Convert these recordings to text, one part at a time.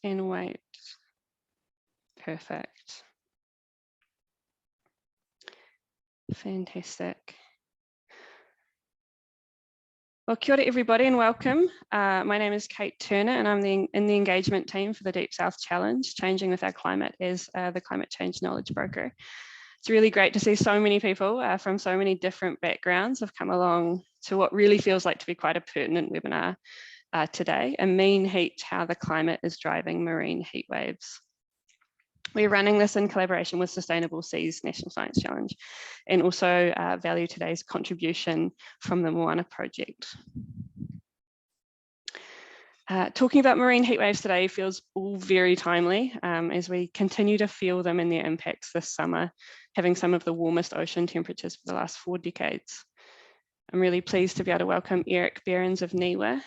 and wait. Perfect. Fantastic. Well, kia ora everybody and welcome. My name is Kate Turner and I'm in the engagement team for the Deep South Challenge, Changing with Our Climate as the climate change knowledge broker. It's really great to see so many people from so many different backgrounds have come along to what really feels like to be quite a pertinent webinar today, a mean heat, how the climate is driving marine heat waves. We're running this in collaboration with Sustainable Seas National Science Challenge and also value today's contribution from the Moana Project. Talking about marine heat waves today feels all very timely as we continue to feel them and their impacts this summer, having some of the warmest ocean temperatures for the last 4 decades. I'm really pleased to be able to welcome Erik Behrens of NIWA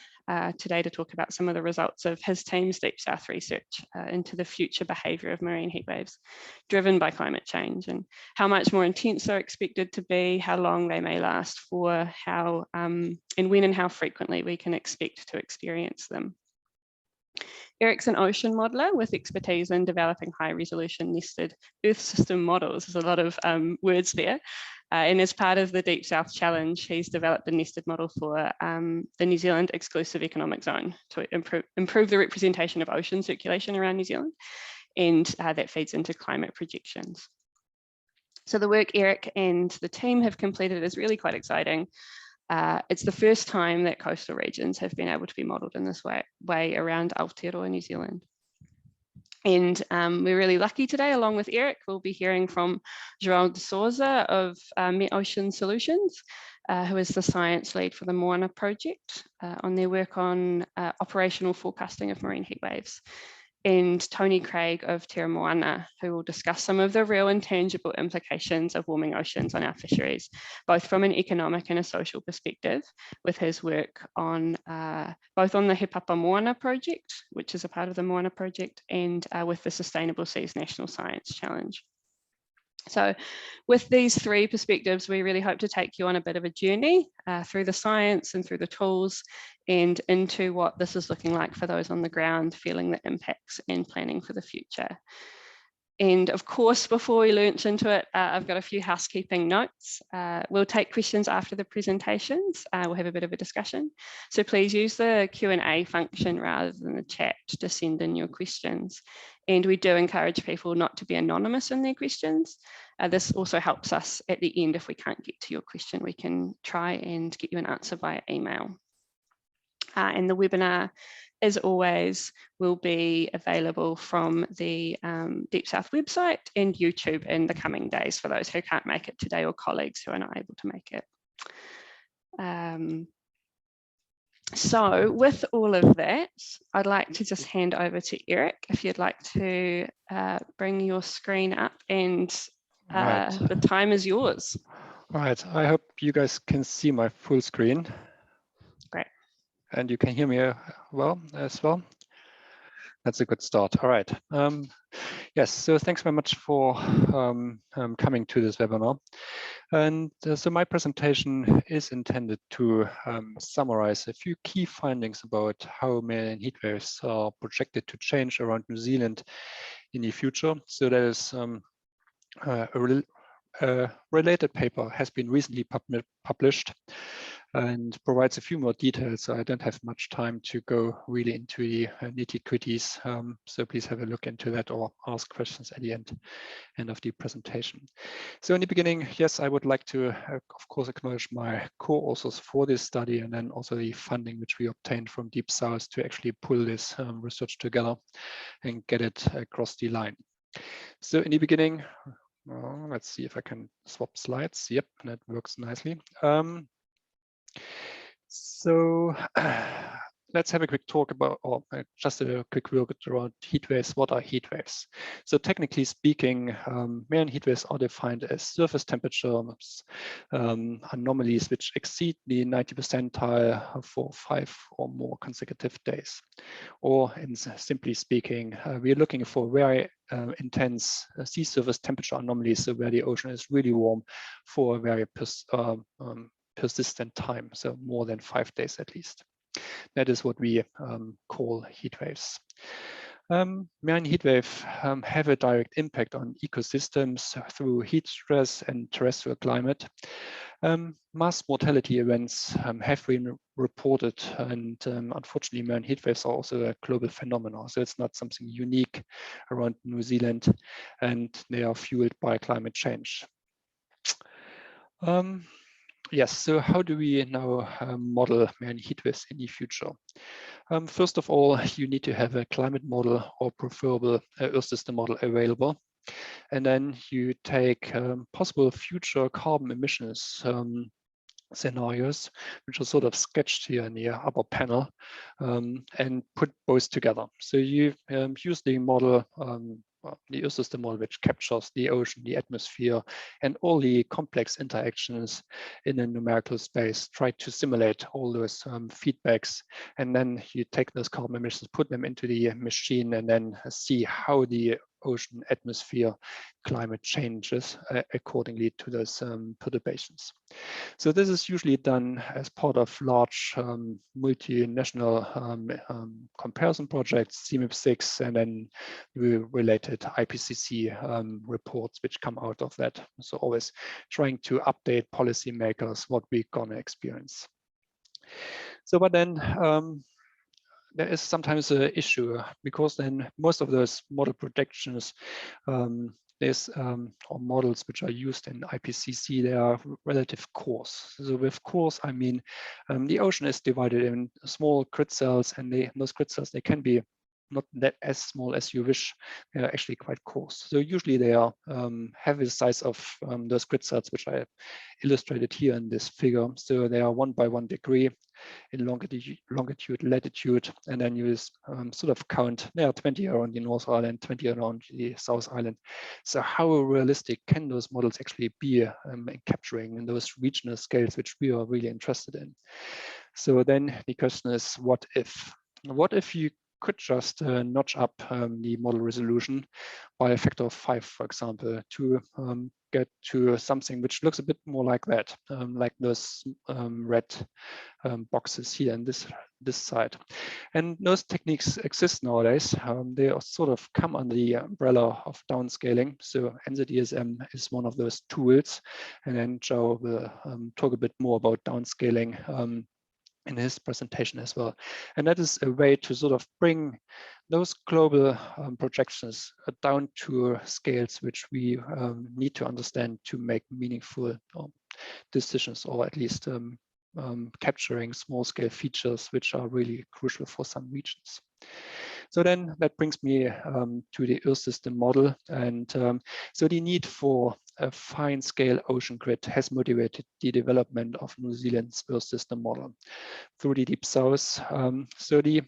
today to talk about some of the results of his team's Deep South research into the future behaviour of marine heat waves driven by climate change and how much more intense they're expected to be, how long they may last for, how and when and how frequently we can expect to experience them. Erik's an ocean modeller with expertise in developing high resolution nested Earth system models. There's a lot of words there. And as part of the Deep South Challenge, he's developed a nested model for the New Zealand exclusive economic zone to improve the representation of ocean circulation around New Zealand. And that feeds into climate projections. So the work Erik and the team have completed is really quite exciting. It's the first time that coastal regions have been able to be modelled in this way around Aotearoa, New Zealand. And we're really lucky today, along with Erik, we'll be hearing from João De Souza of Met Ocean Solutions, who is the science lead for the Moana Project on their work on operational forecasting of marine heat waves. And Tony Craig of Terra Moana, who will discuss some of the real and tangible implications of warming oceans on our fisheries, both from an economic and a social perspective, with his work on both on the Heatwave Moana Project, which is a part of the Moana Project, and with the Sustainable Seas National Science Challenge. So with these 3 perspectives, we really hope to take you on a bit of a journey through the science and through the tools and into what this is looking like for those on the ground, feeling the impacts and planning for the future. And of course, before we launch into it, I've got a few housekeeping notes. We'll take questions after the presentations. We'll have a bit of a discussion. So please use the Q&A function rather than the chat to send in your questions. And we do encourage people not to be anonymous in their questions. This also helps us at the end if we can't get to your question, we can try and get you an answer via email. And the webinar, as always, will be available from the Deep South website and YouTube in the coming days for those who can't make it today or colleagues who are not able to make it. So with all of that, I'd like to just hand over to Erik, if you'd like to bring your screen up and the time is yours. All right, I hope you guys can see my full screen. Great. And you can hear me well as well. That's a good start. All right. Yes, so thanks very much for coming to this webinar. And so my presentation is intended to summarize a few key findings about how marine heat waves are projected to change around New Zealand in the future. So that is a related paper has been recently published and provides a few more details. So I don't have much time to go really into the nitty-gritties. So please have a look into that or ask questions at the end of the presentation. So in the beginning, yes, I would like to, of course, acknowledge my co-authors for this study and then also the funding which we obtained from Deep South to actually pull this research together and get it across the line. So in the beginning, let's see if I can swap slides. Yep, that works nicely. So let's have a quick talk about, or just a quick look around heat waves. What are heat waves? So technically speaking, marine heat waves are defined as surface temperature anomalies which exceed the 90th percentile for 5 or more consecutive days. Or in simply speaking, we are looking for very intense sea surface temperature anomalies, so where the ocean is really warm for a very persistent time, so more than 5 days at least. That is what we call heat waves. Marine heatwave have a direct impact on ecosystems through heat stress and terrestrial climate. Mass mortality events have been reported, and unfortunately, marine heatwaves are also a global phenomenon. So it's not something unique around New Zealand, and they are fueled by climate change. Yes, so how do we now model marine heatwaves in the future? First of all, you need to have a climate model or preferable Earth system model available. And then you take possible future carbon emissions scenarios, which are sort of sketched here in the upper panel, and put both together. So you use the model, the Earth system model, which captures the ocean, the atmosphere, and all the complex interactions in a numerical space, try to simulate all those feedbacks, and then you take those carbon emissions, put them into the machine, and then see how the ocean atmosphere climate changes accordingly to those perturbations. So this is usually done as part of large multinational comparison projects, CMIP6, and then related IPCC reports which come out of that. So always trying to update policymakers what we're gonna experience. So, but then there is sometimes an issue, because then most of those model projections or models which are used in IPCC, they are relative coarse. So with coarse, I mean the ocean is divided in small grid cells, and those grid cells, they can be not that as small as you wish. They are actually quite coarse. So usually they are have the size of those grid cells, which I illustrated here in this figure. So they are 1 by 1 degree in longitude, latitude, and then you sort of count. There are 20 around the North Island, 20 around the South Island. So how realistic can those models actually be in capturing in those regional scales, which we are really interested in? So then the question is, what if? What if you could just notch up the model resolution by a factor of 5, for example, to get to something which looks a bit more like that, like those red boxes here in this side. And those techniques exist nowadays. They are sort of come under the umbrella of downscaling. So NZESM is one of those tools, and then João will talk a bit more about downscaling in his presentation as well. And that is a way to sort of bring those global projections down to scales which we need to understand to make meaningful decisions, or at least capturing small scale features which are really crucial for some regions. So then that brings me to the Earth system model. And so the need for a fine scale ocean grid has motivated the development of New Zealand's Earth system model through the Deep South. So the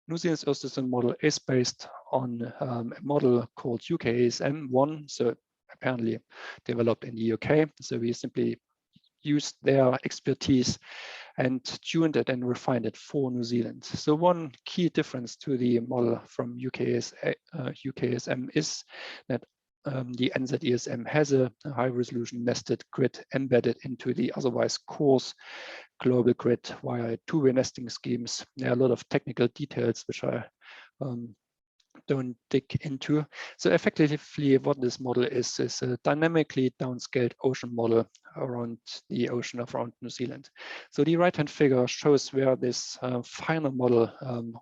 New Zealand's Earth system model is based on a model called UKASM1, so apparently developed in the UK. So we simply used their expertise and tuned it and refined it for New Zealand. So one key difference to the model from UKASM is that the NZESM has a high resolution nested grid embedded into the otherwise coarse global grid via two-way nesting schemes. There are a lot of technical details which I don't dig into. So effectively what this model is a dynamically downscaled ocean model around the ocean around New Zealand. So the right-hand figure shows where this finer model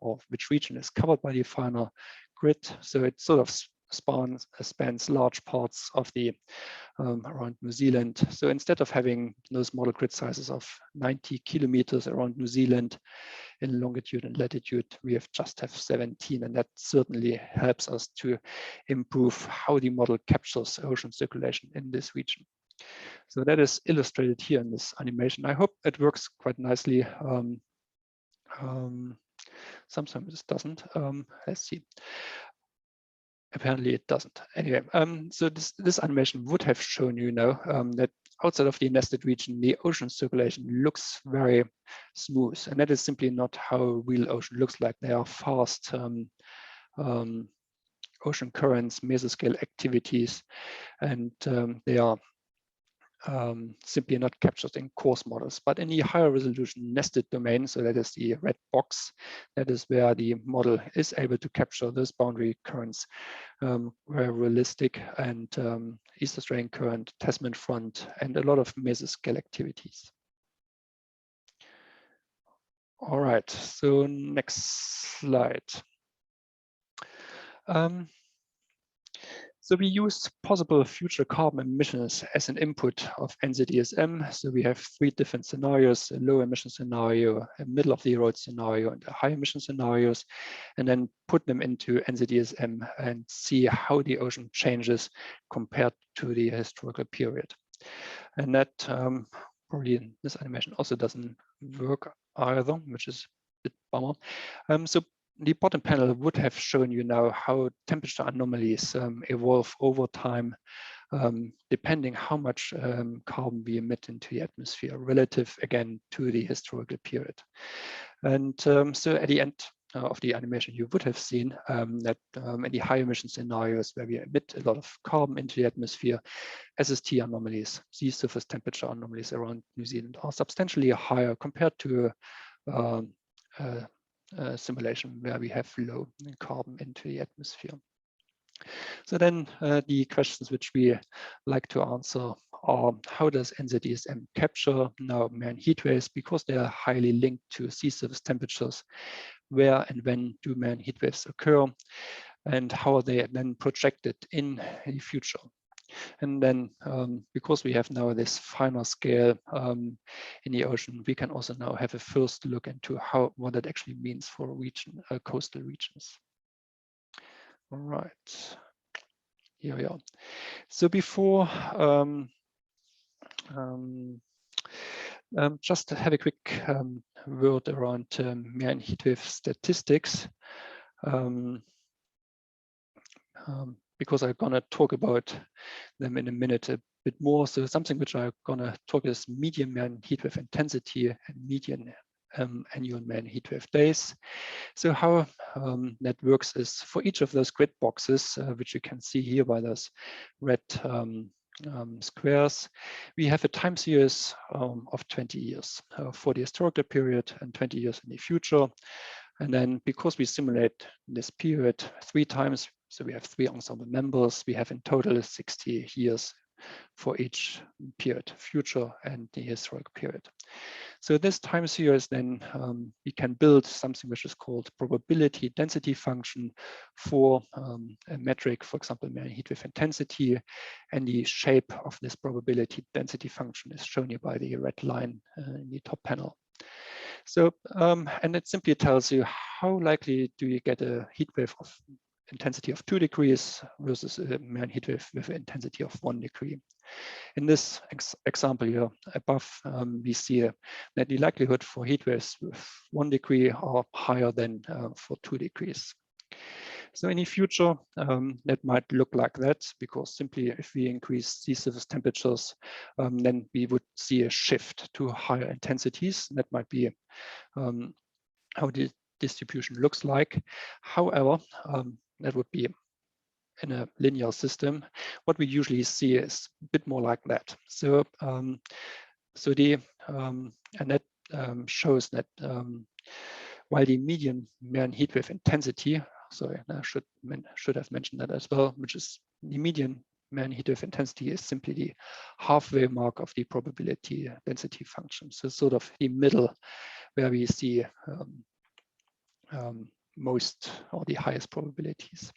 or which region is covered by the finer grid. So it sort of spans large parts of the around New Zealand. So instead of having those model grid sizes of 90 kilometers around New Zealand in longitude and latitude, we just have 17, and that certainly helps us to improve how the model captures ocean circulation in this region. So that is illustrated here in this animation. I hope it works quite nicely. Sometimes it doesn't. Let's see. Apparently it doesn't. Anyway, so this animation would have shown you now that outside of the nested region, the ocean circulation looks very smooth, and that is simply not how real ocean looks like. There are fast ocean currents, mesoscale activities, and they are simply not captured in coarse models, but in the higher resolution nested domain, so that is the red box, that is where the model is able to capture those boundary currents very realistic, and East Australian Current, Tasman Front, and a lot of mesoscale activities. All right, so next slide. So we use possible future carbon emissions as an input of NZDSM. So we have 3 different scenarios: a low emission scenario, a middle of the road scenario, and a high emission scenarios, and then put them into NZDSM and see how the ocean changes compared to the historical period. And that probably this animation also doesn't work either, which is a bit bummer. So the bottom panel would have shown you now how temperature anomalies evolve over time, depending how much carbon we emit into the atmosphere relative, again, to the historical period. And so at the end of the animation, you would have seen that in the high emission scenarios where we emit a lot of carbon into the atmosphere, SST anomalies, sea surface temperature anomalies around New Zealand are substantially higher compared to simulation where we have low carbon into the atmosphere. So then the questions which we like to answer are: how does NZDSM capture now marine heat waves, because they are highly linked to sea surface temperatures? Where and when do marine heat waves occur? And how are they then projected in the future? And then because we have now this finer scale in the ocean, we can also now have a first look into what that actually means for coastal regions. All right, here we are. So before just to have a quick word around marine heatwave statistics. Because I'm gonna talk about them in a minute a bit more. So something which I'm gonna talk is median marine heatwave intensity and median annual marine heatwave days. So how that works is for each of those grid boxes, which you can see here by those red squares, we have a time series of 20 years for the historical period and 20 years in the future. And then because we simulate this period 3 times, so we have 3 ensemble members, we have in total 60 years for each period, future and the historic period. So this time series, then we can build something which is called probability density function for a metric, for example, marine heatwave intensity. And the shape of this probability density function is shown here by the red line in the top panel. So, and it simply tells you how likely do you get a heat wave of intensity of 2 degrees versus a marine heat wave with an intensity of 1 degree. In this example here above, we see that the likelihood for heat waves with 1 degree are higher than for 2 degrees. So in the future, that might look like that, because simply if we increase sea surface temperatures, then we would see a shift to higher intensities. That might be how the distribution looks like. However, that would be in a linear system. What we usually see is a bit more like that. So, so the and that shows that while the median marine heat wave intensity, sorry, I should have mentioned that as well, which is the median marine heat wave intensity is simply the halfway mark of the probability density function. So sort of the middle where we see most or the highest probabilities.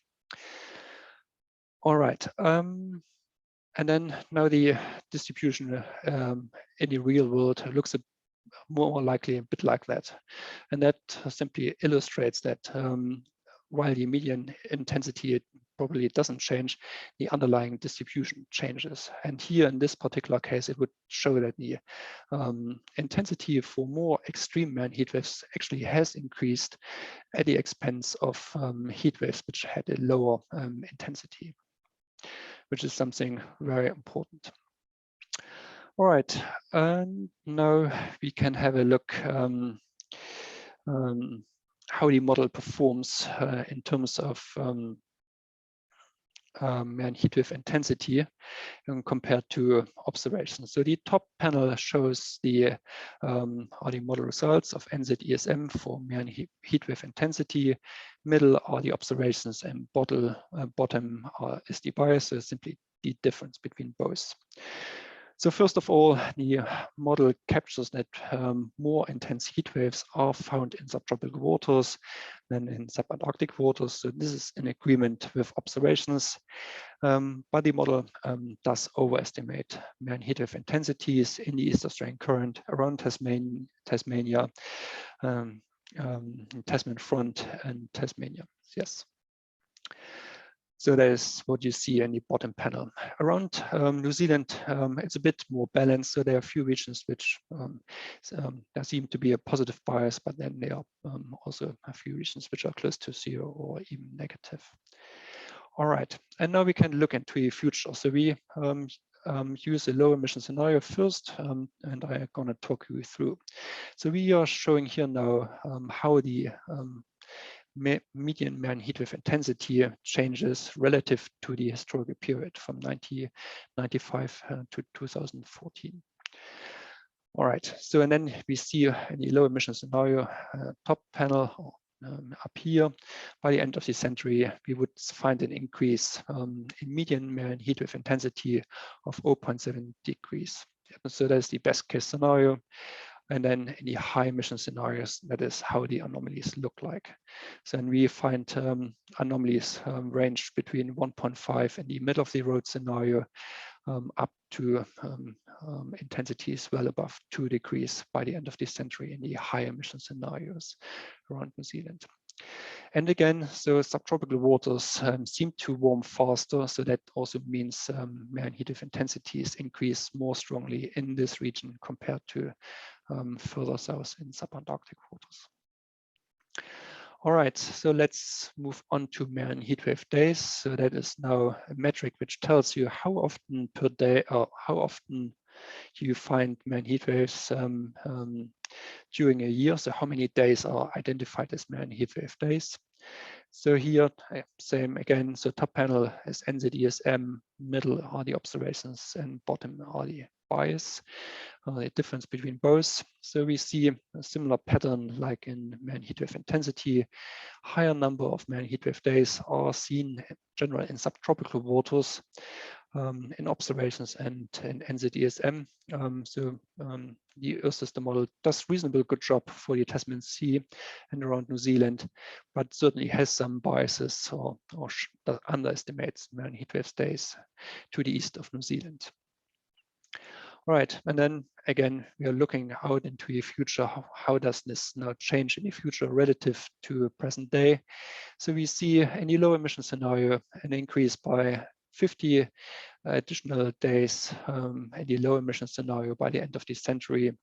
All right, and then now the distribution in the real world looks more likely a bit like that. And that simply illustrates that while the median intensity probably doesn't change, the underlying distribution changes. And here in this particular case, it would show that the intensity for more extreme marine heat waves actually has increased at the expense of heat waves which had a lower intensity, which is something very important. All right, and now we can have a look how the model performs in terms of Moana heatwave intensity compared to observations. So the top panel shows the are the model results of NZESM for Moana heatwave intensity. Middle are the observations, and bottom is the bias, so simply the difference between both. So first of all, the model captures that more intense heat waves are found in subtropical waters than in subantarctic waters. So this is in agreement with observations, but the model does overestimate Moana heat wave intensities in the East Australian Current around Tasmania, Tasman Front and Tasmania, yes. So that is what you see in the bottom panel. Around New Zealand, it's a bit more balanced. So there are a few regions which there seem to be a positive bias, but then there are also a few regions which are close to zero or even negative. All right, and now we can look into the future. So we use a low emission scenario first, and I'm going to talk you through. So we are showing here now how the median Moana heatwave intensity changes relative to the historical period from 1995 to 2014. All right, so and then we see in the low emission scenario, top panel up here, by the end of the century, we would find an increase in median Moana heatwave intensity of 0.7 degrees. So that's the best case scenario. And then in the high emission scenarios, that is how the anomalies look like. So then we find anomalies range between 1.5 in the middle of the road scenario up to intensities well above 2 degrees by the end of this century in the high emission scenarios around New Zealand. And again, so subtropical waters seem to warm faster, so that also means Moana heatwave intensities increase more strongly in this region compared to further south in subantarctic waters. All right, so let's move on to Moana heatwave days. So that is now a metric which tells you how often per day or how often you find Moana heatwaves during a year. So how many days are identified as Moana heatwave days? So here, same again. So top panel is NZESM, middle are the observations, and bottom are the bias. The difference between both. So we see a similar pattern like in Moana heatwave intensity. Higher number of Moana heatwave days are seen in general in subtropical waters, in observations and in NZESM. The Earth system model does reasonably good job for the Tasman Sea and around New Zealand, but certainly has some biases or underestimates Moana heatwave days to the east of New Zealand. All right, and then again, we are looking out into the future. How does this now change in the future relative to present day? So we see in the low emission scenario an increase by 50 additional days in the low emission scenario by the end of this century.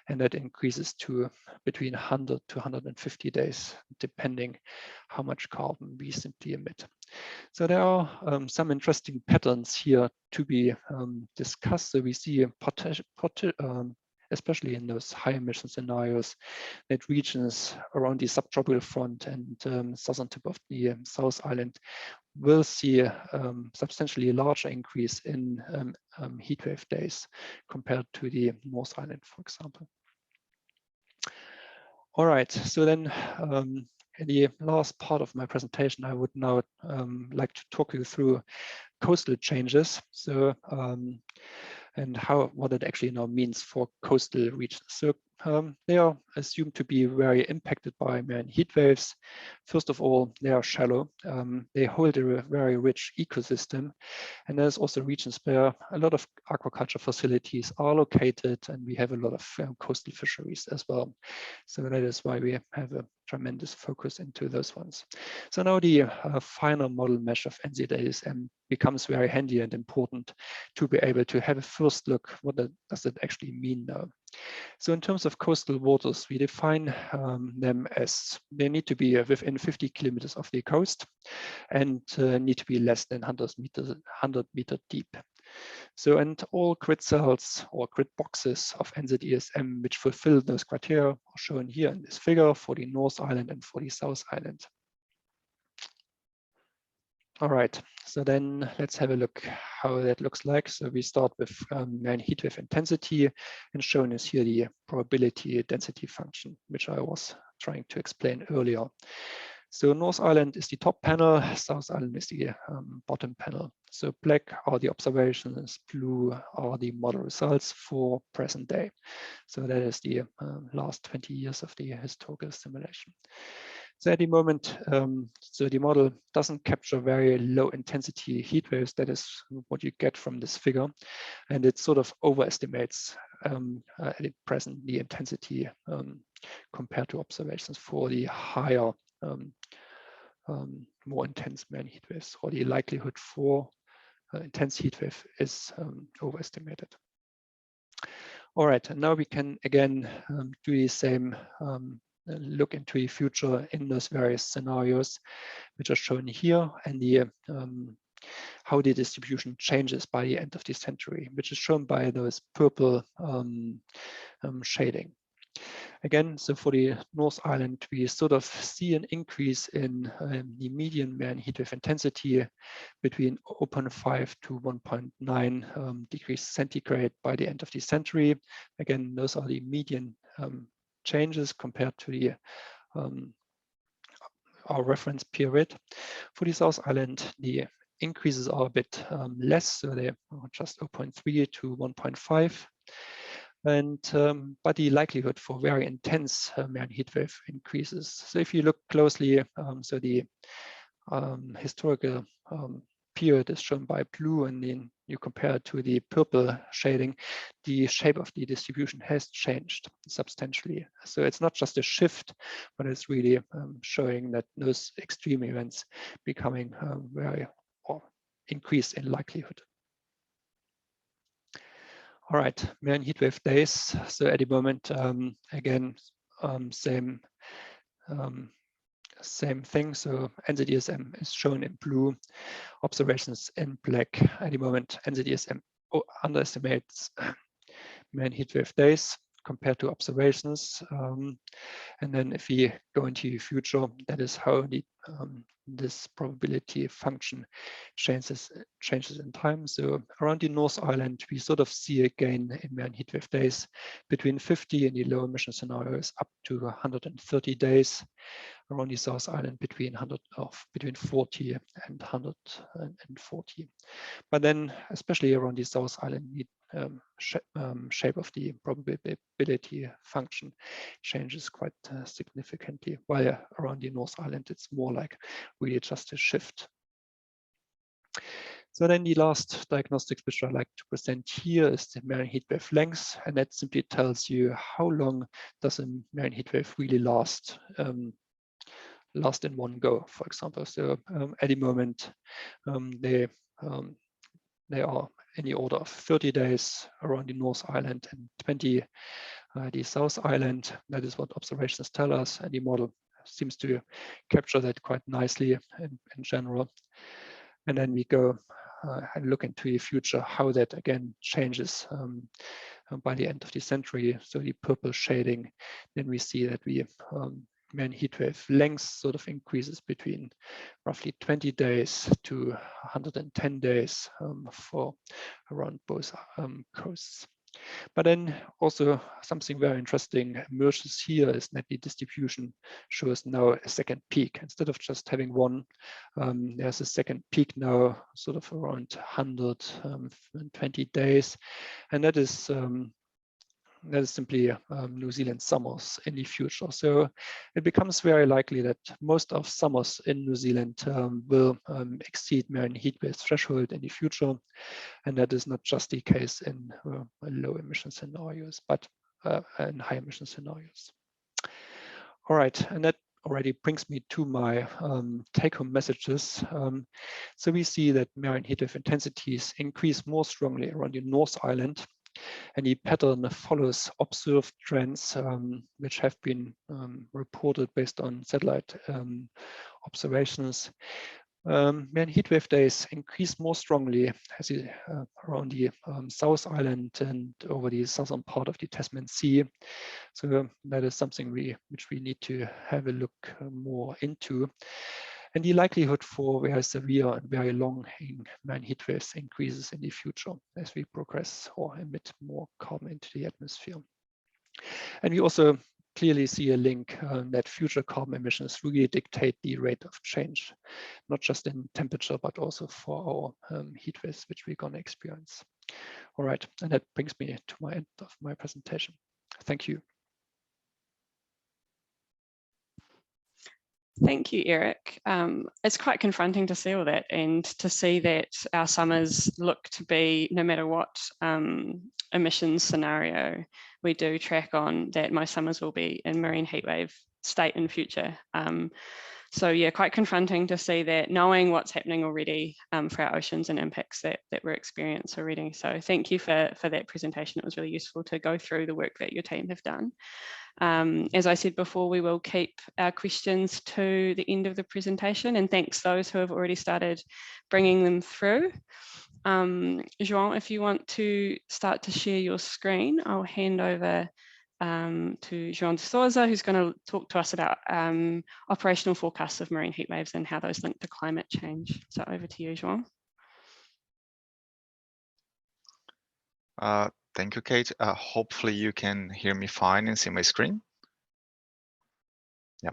And that increases to between 100 to 150 days, depending how much carbon we simply emit. So there are some interesting patterns here to be discussed. So we see, especially in those high emission scenarios, that regions around the subtropical front and southern tip of the South Island will see a substantially larger increase in heatwave days compared to the North Island, for example. All right, so then in the last part of my presentation, I would now like to talk you through coastal changes. So and what it actually now means for coastal regions. So they are assumed to be very impacted by Moana heat waves. First of all, they are shallow. They hold a very rich ecosystem. And there's also regions where a lot of aquaculture facilities are located, and we have a lot of coastal fisheries as well. So that is why we have a tremendous focus into those ones. So now the final model mesh of NZESM becomes very handy and important to be able to have a first look, what does it actually mean now? So in terms of coastal waters, we define them as they need to be within 50 kilometers of the coast and need to be less than 100 meter deep. So, and all grid cells or grid boxes of NZESM which fulfill those criteria are shown here in this figure for the North Island and for the South Island. All right, so then let's have a look how that looks like. So we start with main heatwave intensity, and shown is here the probability density function, which I was trying to explain earlier. So North Island is the top panel, South Island is the bottom panel. So black are the observations, blue are the model results for present day. So that is the last 20 years of the historical simulation. So at the moment, so the model doesn't capture very low intensity heat waves. That is what you get from this figure. And it sort of overestimates at present the intensity compared to observations for the higher, more intense main heat waves, or the likelihood for intense heat wave is overestimated. All right, and now we can again do the same look into the future in those various scenarios, which are shown here, and the how the distribution changes by the end of the century, which is shown by those purple shading. Again, so for the North Island, we sort of see an increase in the median main heat wave intensity between 0.5 to 1.9 degrees centigrade by the end of the century. Again, those are the median changes compared to the our reference period. For the South Island, the increases are a bit less, so they are just 0.3 to 1.5. And but the likelihood for very intense main heat wave increases. So if you look closely, so the historical period is shown by blue, and then you compare it to the purple shading, the shape of the distribution has changed substantially. So it's not just a shift, but it's really showing that those extreme events becoming very or increase in likelihood. All right, main heatwave days. So at the moment, again, same thing. So NZDSM is shown in blue, observations in black. At the moment, NZDSM underestimates main heatwave days compared to observations. And then if we go into the future, that is how the this probability function changes in time. So around the North Island, we sort of see a gain in main heatwave days between 50 in the low emission scenarios up to 130 days. Around the South Island between 40 and 140. But then, especially around the South Island, the shape of the probability function changes quite significantly, while around the North Island, it's more like really just a shift. So then the last diagnostics which I like to present here is the main heat wave length, and that simply tells you how long does a main heat wave really last in one go, for example. So at the moment, they are in the order of 30 days around the North Island and 20 the South Island. That is what observations tell us, and the model seems to capture that quite nicely in general. And then we go and look into the future, how that again changes by the end of the century. So the purple shading, then we see that we main heat wave length sort of increases between roughly 20 days to 110 days for around both coasts. But then also something very interesting emerges here is that the distribution shows now a second peak. Instead of just having one, there's a second peak now, sort of around 120 days. And that is simply New Zealand summers in the future. So it becomes very likely that most of summers in New Zealand will exceed main heat wave threshold in the future. And that is not just the case in low emission scenarios, but in high emission scenarios. All right, and that already brings me to my take-home messages. So we see that main heat wave intensities increase more strongly around the North Island, and the pattern follows observed trends which have been reported based on satellite observations. Main heatwave days increase more strongly as around the South Island and over the southern part of the Tasman Sea. So that is something which we need to have a look more into. And the likelihood for very severe and very long-hanging marine heat waves increases in the future as we progress or emit more carbon into the atmosphere. And we also clearly see a link that future carbon emissions really dictate the rate of change, not just in temperature, but also for our heat waves, which we're going to experience. All right, and that brings me to my end of my presentation. Thank you. Thank you, Erik. It's quite confronting to see all that and to see that our summers look to be, no matter what emissions scenario we do track on, that most summers will be in marine heatwave state in future. So yeah, quite confronting to see that, knowing what's happening already for our oceans and impacts that we're experiencing already. So thank you for that presentation. It was really useful to go through the work that your team have done. As I said before, we will keep our questions to the end of the presentation, and thanks those who have already started bringing them through. João, if you want to start to share your screen, I'll hand over to João De Souza, who's going to talk to us about operational forecasts of marine heat waves and how those link to climate change. So over to you, João. Thank you, Kate. Hopefully you can hear me fine and see my screen. Yeah.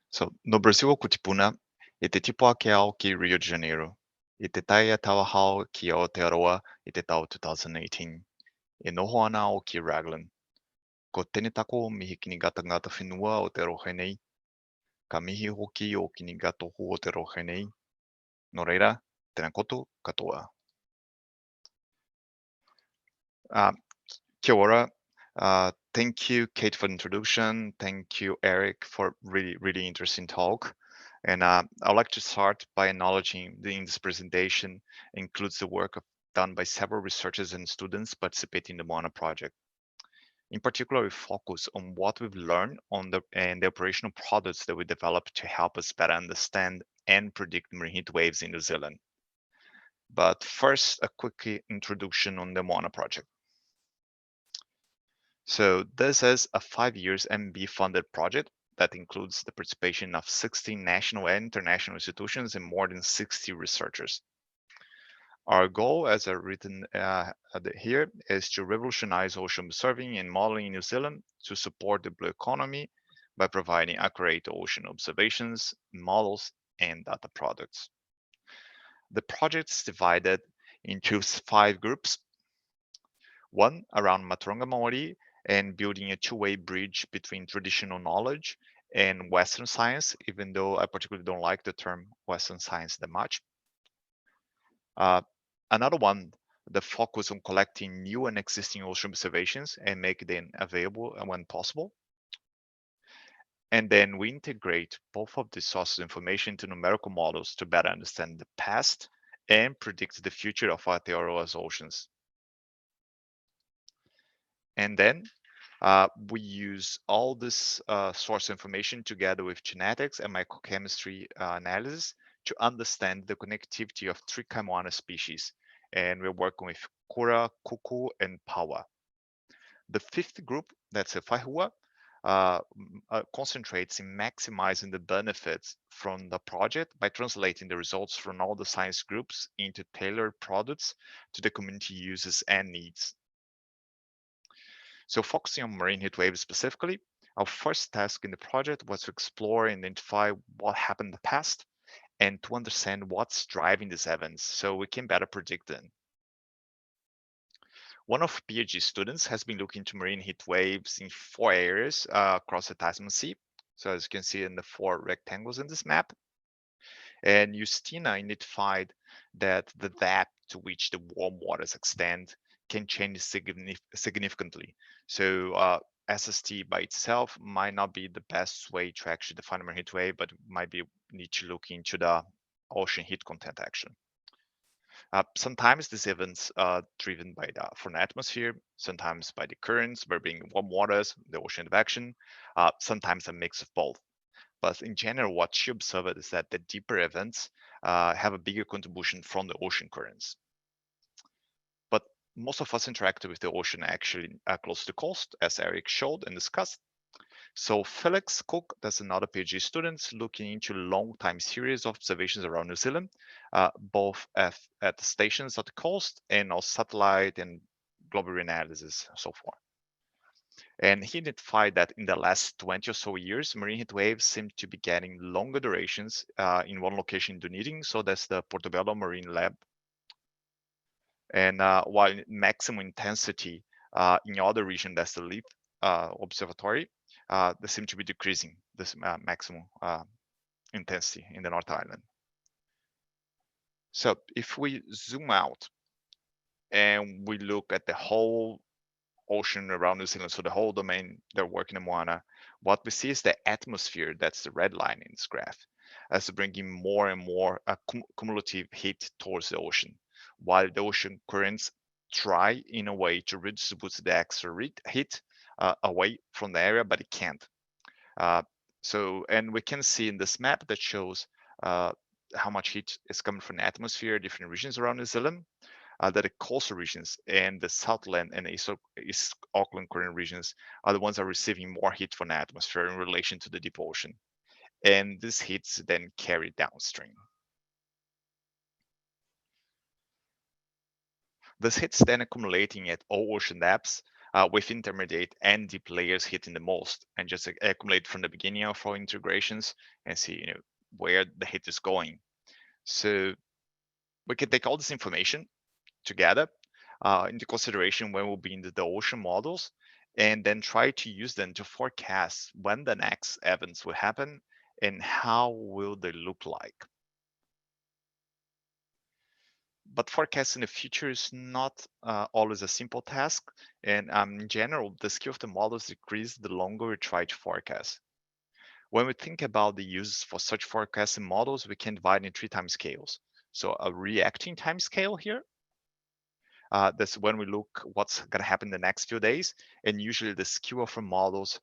So, no Brasil o kutipuna, e te tipua ke ao ki Rio de Janeiro. I te taia tawa hao ki Aotearoa I te tau 2018. E noho ana o ki Raglan. Ko tene tako mihi kini gata ngata whenua o te rohe nei. Ka mihi hoki o kini gato hu o te rohe nei. No reira, tēnā koto katoa. Kia ora. Thank you, Kate, for the introduction. Thank you, Erik, for really interesting talk. And I'd like to start by acknowledging that in this presentation includes the work done by several researchers and students participating in the Moana Project. In particular, we focus on what we've learned on the operational products that we developed to help us better understand and predict marine heat waves in New Zealand. But first, a quick introduction on the Moana Project. So this is a 5 years MB funded project that includes the participation of 16 national and international institutions and more than 60 researchers. Our goal, as written here, is to revolutionize ocean observing and modeling in New Zealand to support the blue economy by providing accurate ocean observations, models, and data products. The project is divided into 5 groups. One around Mataronga Maori and building a two-way bridge between traditional knowledge and Western science, even though I particularly don't like the term Western science that much. Another one, the focus on collecting new and existing ocean observations and make them available when possible. And then we integrate both of these sources of information to numerical models to better understand the past and predict the future of Aotearoa's oceans. And then we use all this source information together with genetics and microchemistry analysis to understand the connectivity of 3 Moana species. And we're working with Kura, Kuku, and Paua. The 5th group, that's a Whaihua, concentrates in maximizing the benefits from the project by translating the results from all the science groups into tailored products to the community uses and needs. So focusing on marine heat waves specifically, our first task in the project was to explore and identify what happened in the past and to understand what's driving these events so we can better predict them. One of PhD students has been looking into marine heat waves in 4 areas across the Tasman Sea. So as you can see in the 4 rectangles in this map. And Justina identified that the depth to which the warm waters extend can change significantly. So SST by itself might not be the best way to actually define a marine heat wave, but might be need to look into the ocean heat content action. Sometimes these events are driven by from the atmosphere, sometimes by the currents, by being warm waters, the ocean advection, sometimes a mix of both. But in general, what she observed is that the deeper events have a bigger contribution from the ocean currents. But most of us interacted with the ocean actually close to the coast, as Erik showed and discussed. So Felix Cook, that's another PhD student looking into long time series of observations around New Zealand, both at the stations at the coast and also satellite and global analysis and so forth. And he identified that in the last 20 or so years, marine heat waves seem to be getting longer durations in one location in Dunedin. So that's the Portobello Marine Lab. And while maximum intensity in other region, that's the Leith Observatory, they seem to be decreasing this maximum intensity in the North Island. So if we zoom out and we look at the whole ocean around New Zealand, so the whole domain they're working in Moana, what we see is the atmosphere, that's the red line in this graph, as bringing more and more cumulative heat towards the ocean, while the ocean currents try in a way to redistribute the extra heat away from the area, but it can't. And we can see in this map that shows how much heat is coming from the atmosphere, different regions around New Zealand, that the coastal regions and the Southland and East Auckland current regions are the ones that are receiving more heat from the atmosphere in relation to the deep ocean. And this heat is then carried downstream. This heat is then accumulating at all ocean depths with intermediate and deep layers hitting the most, and just accumulate from the beginning of our integrations and see where the heat is going. So we can take all this information together into consideration when we'll be in the ocean models, and then try to use them to forecast when the next events will happen and how will they look like. But forecasting the future is not always a simple task, and in general, the skill of the models decreases the longer we try to forecast. When we think about the uses for such forecasting models, we can divide in 3 time scales. So a reacting time scale here, that's when we look what's going to happen in the next few days, and usually the skew of our models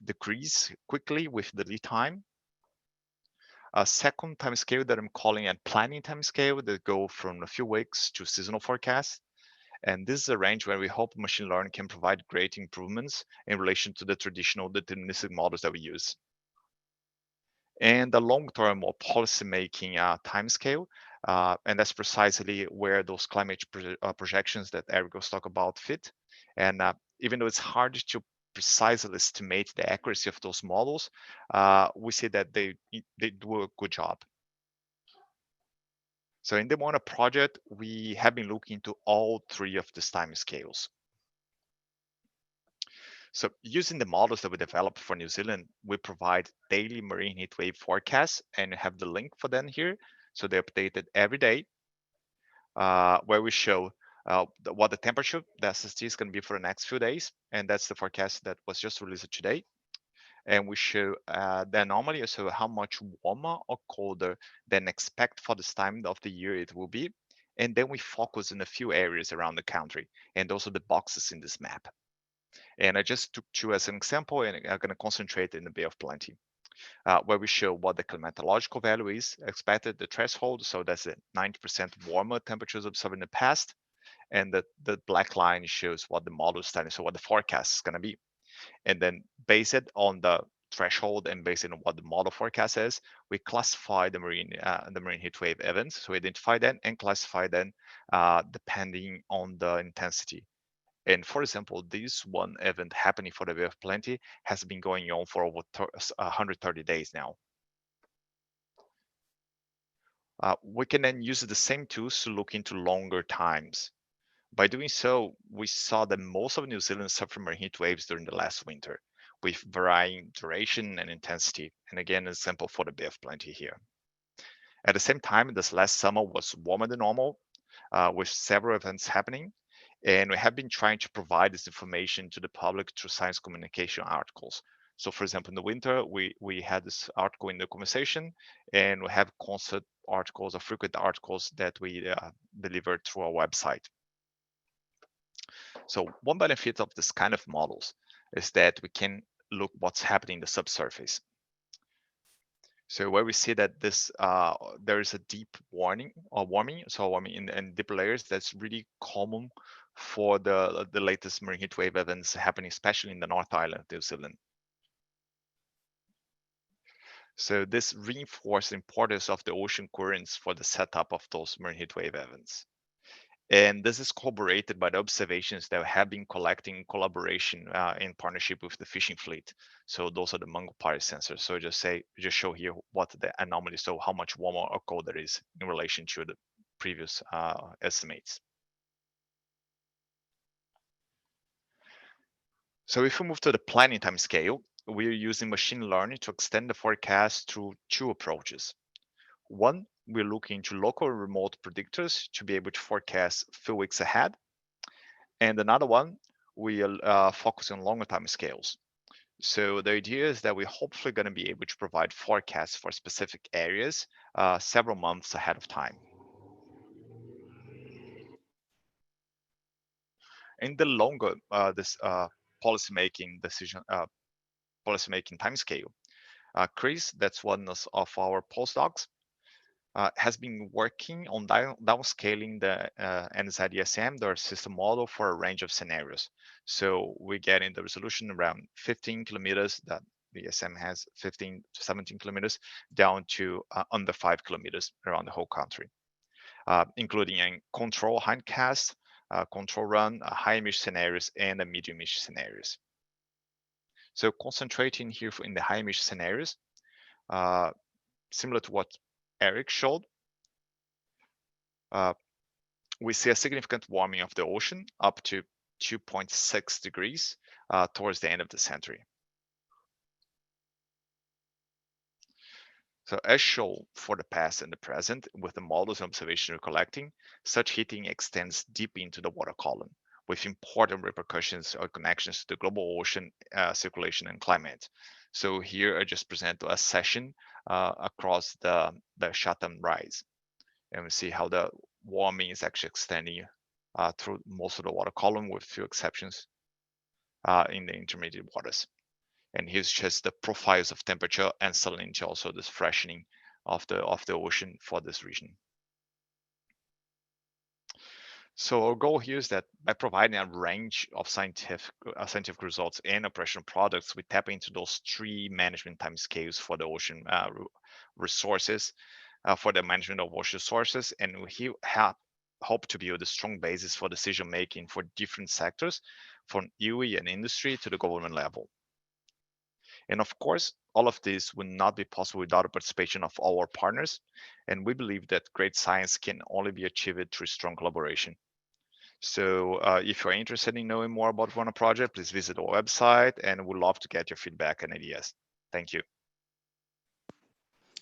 decrease quickly with the lead time. A second time scale that I'm calling a planning time scale that go from a few weeks to seasonal forecast. And this is a range where we hope machine learning can provide great improvements in relation to the traditional deterministic models that we use. And the long-term or policy-making timescale, and that's precisely where those climate projections that Erik was talking about fit. And even though it's hard to precisely estimate the accuracy of those models, we see that they do a good job. So in the Moana project, we have been looking into all 3 of these time scales. So using the models that we developed for New Zealand, we provide daily marine heat wave forecasts, and have the link for them here. So they're updated every day, where we show what the temperature, the SST is going to be for the next few days. And that's the forecast that was just released today. And we show the anomaly, so how much warmer or colder than expect for this time of the year it will be. And then we focus in a few areas around the country, and also the boxes in this map. And I just took 2 as an example, and I'm going to concentrate in the Bay of Plenty, where we show what the climatological value is expected, the threshold. So that's the 90% warmer temperatures observed in the past. And the black line shows what the model is telling, so what the forecast is going to be. And then based on the threshold and based on what the model forecast is, we classify the marine heat wave events. So we identify them and classify them depending on the intensity. And for example, this one event happening for the Bay of Plenty has been going on for over 130 days now. We can then use the same tools to look into longer times. By doing so, we saw that most of New Zealand suffered marine heat waves during the last winter, with varying duration and intensity. And again, an example for the Bay of Plenty here. At the same time, this last summer was warmer than normal, with several events happening. And we have been trying to provide this information to the public through science communication articles. So for example, in the winter, we had this article in the conversation, and we have constant articles or frequent articles that we deliver through our website. So one benefit of this kind of models is that we can look what's happening in the subsurface. So where we see that this there is a deep warming, so in deep layers, that's really common for the latest marine heat wave events happening, especially in the North Island of New Zealand. So this reinforced the importance of the ocean currents for the setup of those marine heatwave events. And this is corroborated by the observations that have been collecting in collaboration in partnership with the fishing fleet. So those are the Mango Party sensors. So just show here what the anomaly, so how much warmer or colder it is in relation to the previous estimates. So if we move to the planning time scale, we are using machine learning to extend the forecast through two approaches. One, we're looking into local and remote predictors to be able to forecast a few weeks ahead. And another one, we are focusing on longer time scales. So the idea is that we're hopefully going to be able to provide forecasts for specific areas several months ahead of time. In the longer policymaking timescale, Chris, that's one of our postdocs, has been working on downscaling the NZESM, their system model, for a range of scenarios. So we're getting the resolution around 15 kilometers, that the ESM has 15 to 17 kilometers, down to under 5 kilometers around the whole country, including a control hindcast, control run, high emission scenarios, and medium emission scenarios. So concentrating here in the high emission scenarios, similar to what Erik showed, we see a significant warming of the ocean up to 2.6 degrees towards the end of the century. So as shown for the past and the present, with the models and observation we're collecting, such heating extends deep into the water column, with important repercussions or connections to the global ocean circulation and climate. So here I just present a session across the Chatham Rise. And we see how the warming is actually extending through most of the water column, with few exceptions in the intermediate waters. And here's just the profiles of temperature and salinity, also this freshening of the ocean for this region. So our goal here is that by providing a range of scientific results and operational products, we tap into those three management timescales for the ocean resources, for the management of ocean sources, and we hope to build a strong basis for decision making for different sectors, from NIWA and industry to the government level. And of course, all of this would not be possible without the participation of all our partners. And we believe that great science can only be achieved through strong collaboration. So if you're interested in knowing more about Moana Project, please visit our website, and we'd love to get your feedback and ideas. Thank you.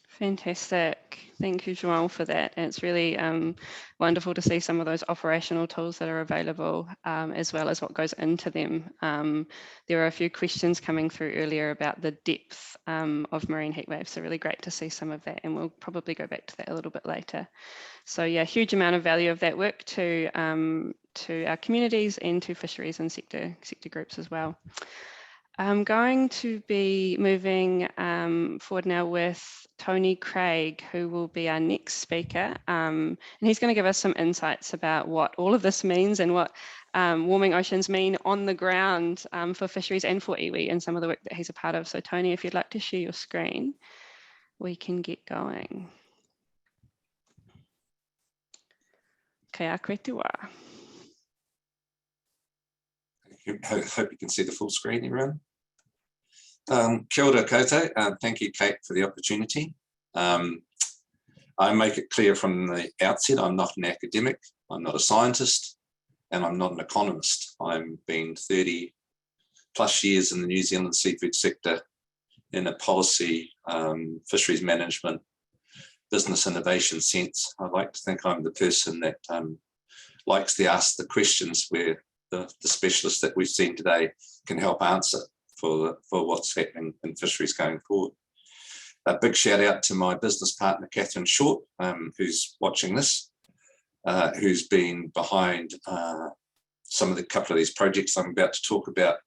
Fantastic. Thank you, João, for that. And it's really wonderful to see some of those operational tools that are available, as well as what goes into them. There are a few questions coming through earlier about the depth of marine heat waves, so really great to see some of that, and we'll probably go back to that a little bit later. So yeah, huge amount of value of that work to our communities and to fisheries and sector groups as well. I'm going to be moving forward now with Tony Craig, who will be our next speaker. And he's going to give us some insights about what all of this means and what warming oceans mean on the ground for fisheries and for iwi and some of the work that he's a part of. So Tony, if you'd like to share your screen, we can get going. Kia koe te wā. I hope you can see the full screen, everyone. Kia ora koutou. Thank you, Kate, for the opportunity. I make it clear from the outset, I'm not an academic, I'm not a scientist, and I'm not an economist. I've been 30 plus years in the New Zealand seafood sector in a policy, fisheries management, business innovation sense. I like to think I'm the person that likes to ask the questions where the specialists that we've seen today can help answer for what's happening in fisheries going forward. A big shout out to my business partner, Catherine Short, who's watching this, who's been behind couple of these projects I'm about to talk about,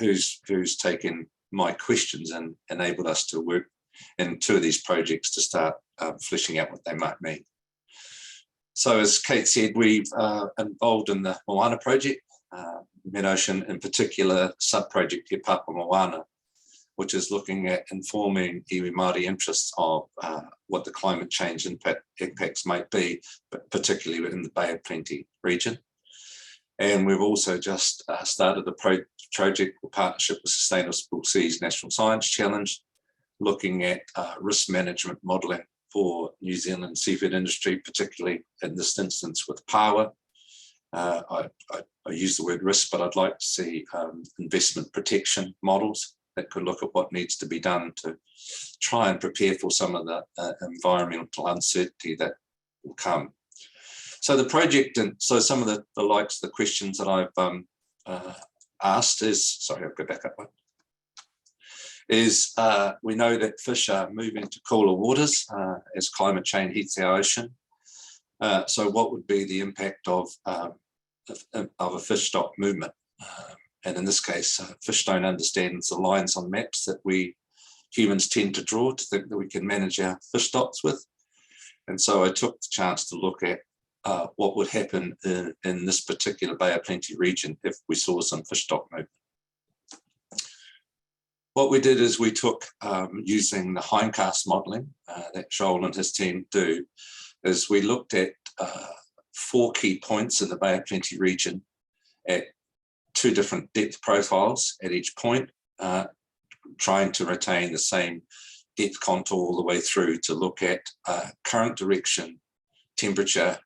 who's taken my questions and enabled us to work in two of these projects to start fleshing out what they might mean. So as Kate said, we've involved in the Moana Project, Mid-Ocean in particular sub-project here, Papa Moana, which is looking at informing iwi Māori interests of what the climate change impacts might be, but particularly in the Bay of Plenty region. And we've also just started a project or partnership with Sustainable Seas National Science Challenge, looking at risk management modelling for New Zealand seafood industry, particularly in this instance with paua. I use the word risk, but I'd like to see investment protection models that could look at what needs to be done to try and prepare for some of the environmental uncertainty that will come. So the project, and so some of the questions that I've asked is, sorry, I'll go back up one, is we know that fish are moving to cooler waters as climate change heats our ocean. So what would be the impact of a fish stock movement? And in this case, fish don't understand the lines on maps that we humans tend to draw to think that we can manage our fish stocks with. And so I took the chance to look at what would happen in this particular Bay of Plenty region if we saw some fish stock movement. What we did is we took, using the hindcast modelling that Joel and his team do, is we looked at 4 key points in the Bay of Plenty region at 2 different depth profiles at each point, trying to retain the same depth contour all the way through to look at current direction, temperature,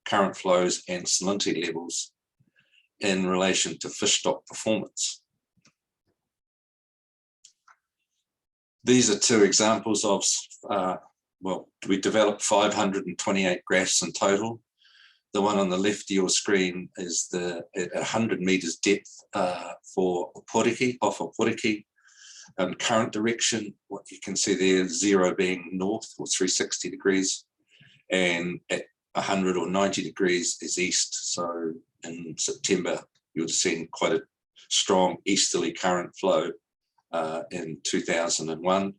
current flows and salinity levels in relation to fish stock performance. These are 2 examples of, well, we developed 528 graphs in total. The one on the left of your screen is at 100 meters depth for Oporiki, off Oporiki. Current direction, what you can see there, 0 being north or 360 degrees, and at 100 or 90 degrees is east. So in September, you would have seen quite a strong easterly current flow in 2001,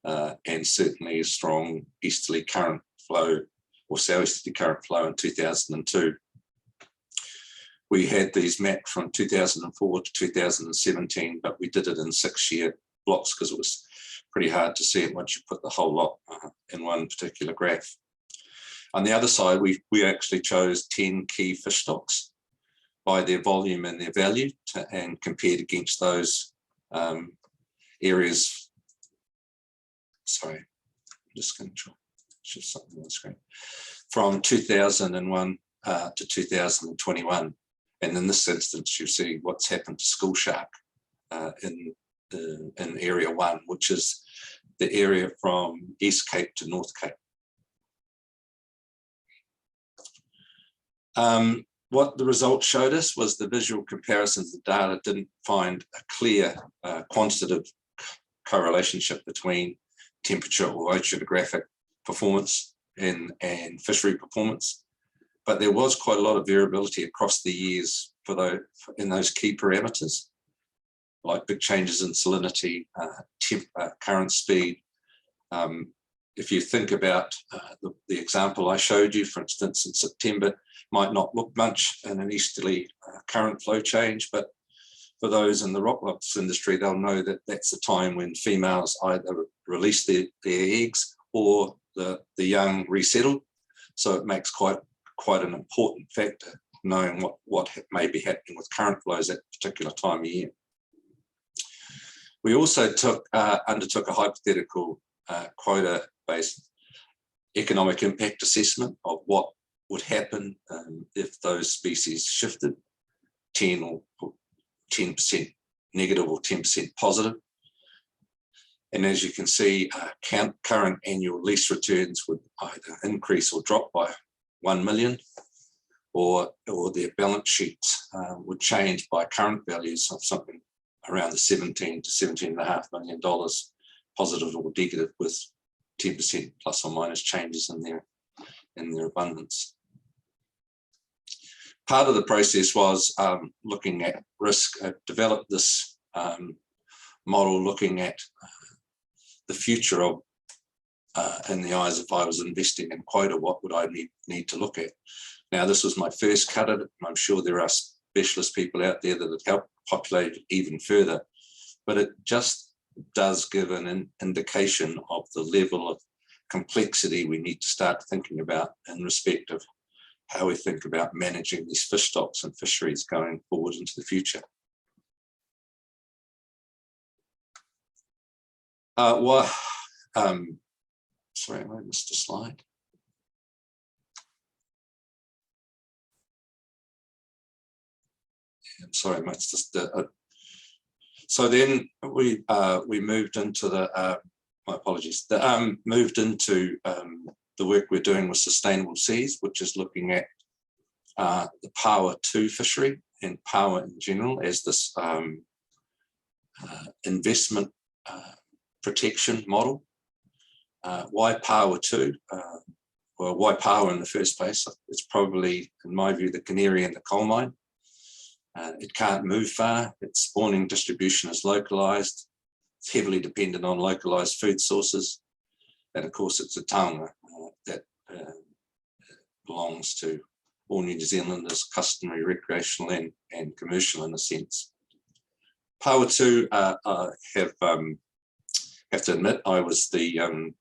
and certainly a strong easterly current flow or southeasterly current flow in 2002. We had these mapped from 2004 to 2017, but we did it in 6-year blocks because it was pretty hard to see it once you put the whole lot in one particular graph. On the other side, we actually chose 10 key fish stocks by their volume and their value and compared against those areas. Sorry, I'm just going to try shift something on the screen. From 2001 to 2021. And in this instance, you see what's happened to school shark in area 1, which is the area from East Cape to North Cape. What the results showed us was the visual comparisons of the data didn't find a clear quantitative correlationship between temperature or oceanographic performance and fishery performance, but there was quite a lot of variability across the years in those key parameters, like big changes in salinity, current speed. If you think about the example I showed you, for instance, in September, might not look much in an easterly current flow change, but for those in the rock lobster industry, they'll know that that's the time when females either release their eggs or the young resettle. So it makes quite an important factor, knowing what may be happening with current flows at a particular time of year. We also undertook a hypothetical quota-based economic impact assessment of what would happen if those species shifted 10% negative or 10% positive. And as you can see, current annual lease returns would either increase or drop by 1 million, or their balance sheets would change by current values of something around the $17 to $17.5 million, positive or negative, with 10% plus or minus changes in their abundance. Part of the process was looking at risk. I developed this model looking at the future of, in the eyes, if I was investing in quota, what would I need to look at? Now, this was my first cut at it, and I'm sure there are specialist people out there that have helped populate it even further, but it just does give an indication of the level of complexity we need to start thinking about in respect of how we think about managing these fish stocks and fisheries going forward into the future. Sorry, I missed a slide. I'm sorry, it's just so then we moved into the my apologies. Moved into the work we're doing with Sustainable Seas, which is looking at the Power 2 fishery and power in general as this investment protection model. Why Power 2? Well, why power in the first place? It's probably, in my view, the canary in the coal mine. It can't move far. Its spawning distribution is localized. It's heavily dependent on localized food sources. And of course, it's a taonga that belongs to all New Zealanders, customary, recreational and commercial in a sense. Power 2, I have to admit, I was the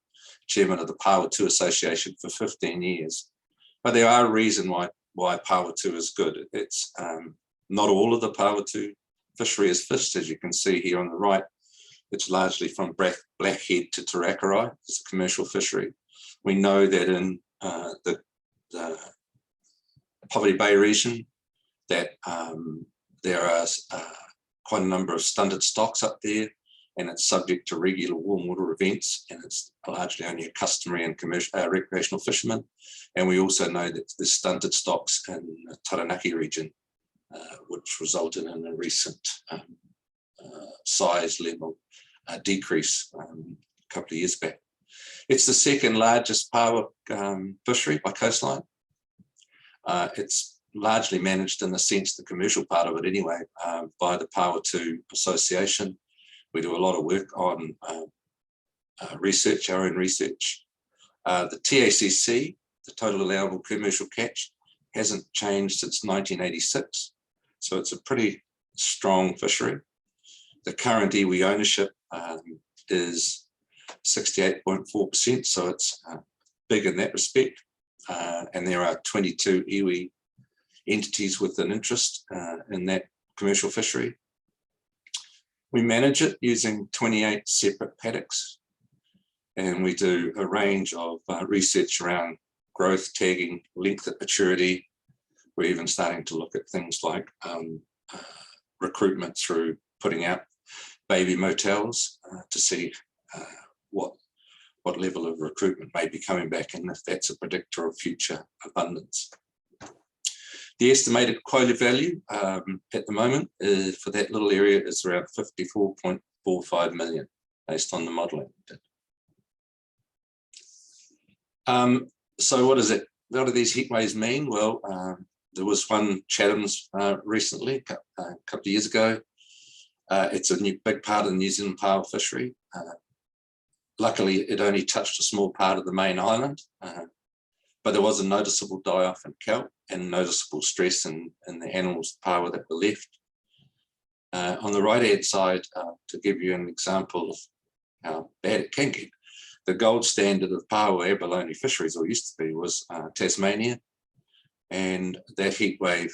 chairman of the Power 2 Association for 15 years. But there are reasons why Power 2 is good. It's not all of the Power 2 fishery is fished, as you can see here on the right. It's largely from Blackhead to Tarakirai. It's a commercial fishery. We know that in the Poverty Bay region that there are quite a number of stunted stocks up there, and it's subject to regular warm water events, and it's largely only a customary and commercial recreational fishermen. And we also know that there's stunted stocks in the Taranaki region, which resulted in a recent size level decrease a couple of years back. It's the second largest power fishery by coastline. It's largely managed in the sense, the commercial part of it anyway, by the Power 2 Association. We do a lot of work on research, our own research. The TACC, the total allowable commercial catch, hasn't changed since 1986. So it's a pretty strong fishery. The current iwi ownership is 68.4%, so it's big in that respect. And there are 22 iwi entities with an interest in that commercial fishery. We manage it using 28 separate paddocks, and we do a range of research around growth, tagging, length at maturity. We're even starting to look at things like recruitment through putting out baby motels to see what level of recruitment may be coming back, and if that's a predictor of future abundance. The estimated quota value at the moment for that little area is around 54.45 million based on the modelling. So what is it? What do these heat waves mean? Well, there was one Chatham's recently, a couple of years ago. It's a big part of the New Zealand power fishery. Luckily, it only touched a small part of the main island, but there was a noticeable die-off in kelp and noticeable stress in the animals' power that were left. On the right-hand side, to give you an example of how bad it can get, the gold standard of power abalone fisheries, or used to be, was Tasmania, and that heat wave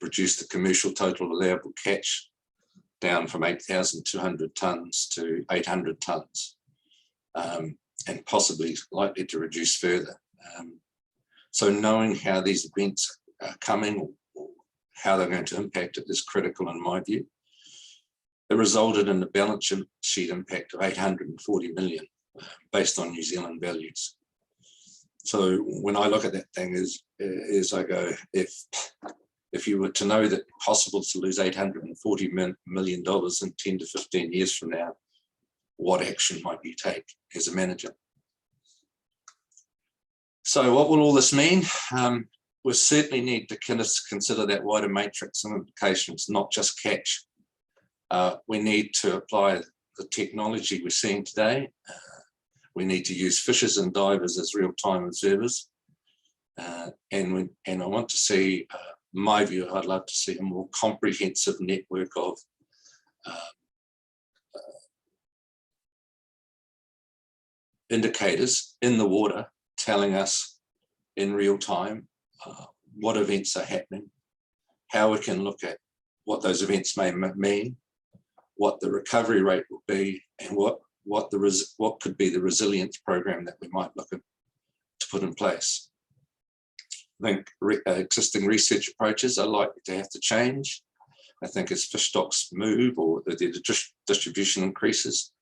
reduced the commercial total allowable catch down from 8,200 tonnes to 800 tonnes, and possibly likely to reduce further. So knowing how these events are coming or how they're going to impact it is critical in my view. It resulted in a balance sheet impact of 840 million based on New Zealand values. So when I look at that thing is I go, if you were to know that it's possible to lose $840 million in 10 to 15 years from now, what action might you take as a manager? So what will all this mean? We certainly need to consider that wider matrix and implications, not just catch. We need to apply the technology we're seeing today. We need to use fishers and divers as real-time observers. And I want to see, in my view, I'd love to see a more comprehensive network of indicators in the water telling us in real time what events are happening, how we can look at what those events may mean, what the recovery rate will be, and what could be the resilience program that we might look at to put in place. I think existing research approaches are likely to have to change. I think as fish stocks move or the distribution increases,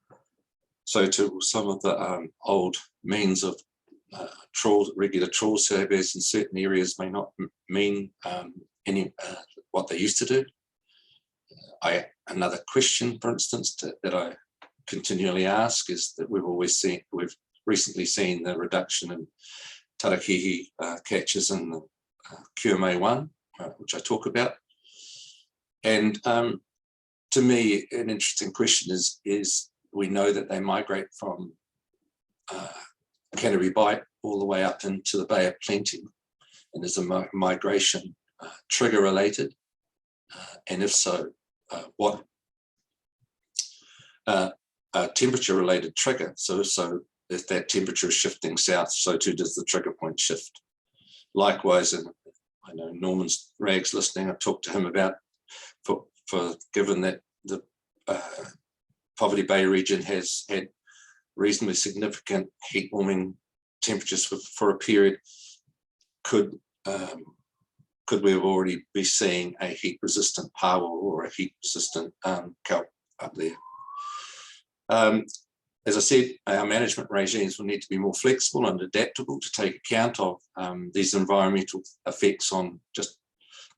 so too some of the old means of regular trawl surveys in certain areas may not mean what they used to do. Another question, for instance, that I continually ask is that we've recently seen the reduction in tarakihi catches in the QMA1, which I talk about. And to me, an interesting question is we know that they migrate from Canterbury Bight all the way up into the Bay of Plenty, and is a migration trigger related? And if so, what temperature related trigger? So if that temperature is shifting south, so too does the trigger point shift. Likewise, and I know Norman's Rags listening, I've talked to him about for given that the Poverty Bay region has had reasonably significant heat warming temperatures for a period, could we have already be seeing a heat resistant paua or a heat resistant kelp up there? As I said, our management regimes will need to be more flexible and adaptable to take account of these environmental effects on just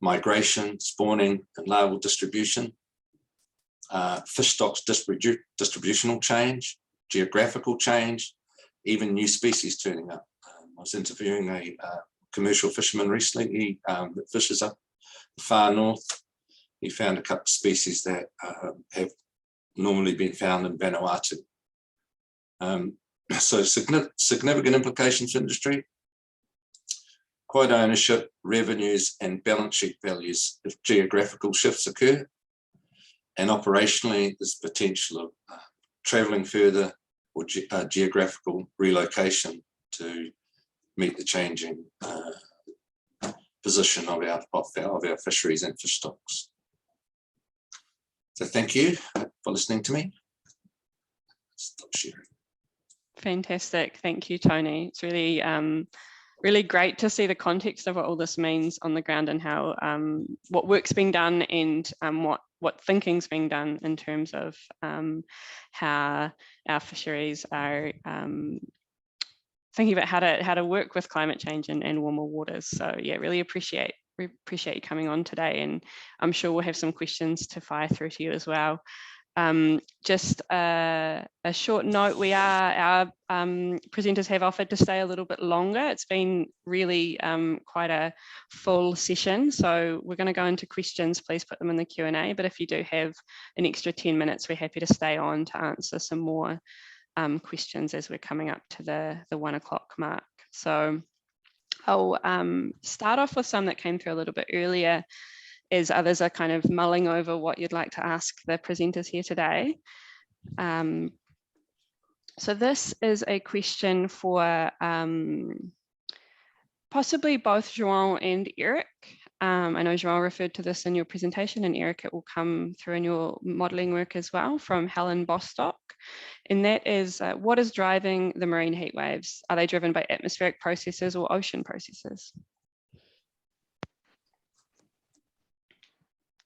migration, spawning, and larval distribution, fish stocks distributional change, geographical change, even new species turning up. I was interviewing a commercial fisherman recently that fishes up far north. He found a couple of species that have normally been found in Vanuatu. So significant implications for industry, quota ownership, revenues, and balance sheet values if geographical shifts occur. And operationally, there's potential of travelling further or geographical relocation to meet the changing position of our fisheries and fish stocks. So thank you for listening to me. Stop sharing. Fantastic. Thank you, Tony. It's really, really great to see the context of what all this means on the ground and how what work's being done and what thinking's being done in terms of how our fisheries are thinking about how to work with climate change and warmer waters. So yeah, really appreciate you coming on today, and I'm sure we'll have some questions to fire through to you as well. Just a short note, our presenters have offered to stay a little bit longer. It's been really quite a full session, so we're going to go into questions. Please put them in the Q&A, but if you do have an extra 10 minutes, we're happy to stay on to answer some more questions as we're coming up to the 1 o'clock mark. So I'll start off with some that came through a little bit earlier, as others are kind of mulling over what you'd like to ask the presenters here today. So this is a question for possibly both João and Erik. I know João referred to this in your presentation, and Erik, it will come through in your modelling work as well, from Helen Bostock. And that is, what is driving the marine heat waves? Are they driven by atmospheric processes or ocean processes?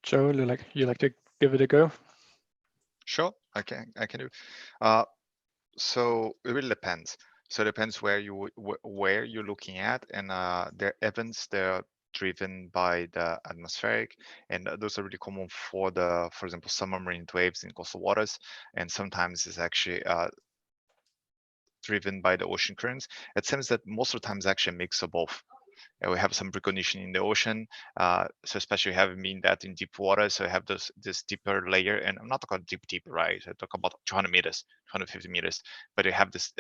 Joe, you like to give it a go? Sure, I can do. So it really depends. So it depends where you're looking at, and there are events that are driven by the atmospheric, and those are really common for example, summer marine waves in coastal waters, and sometimes it's actually driven by the ocean currents. It seems that most of the time it's actually a mix of both. And we have some preconditioning in the ocean, so especially having been that in deep water, so I have this deeper layer, and I'm not talking deep, right? I talk about 200 meters, 250 meters, but you have this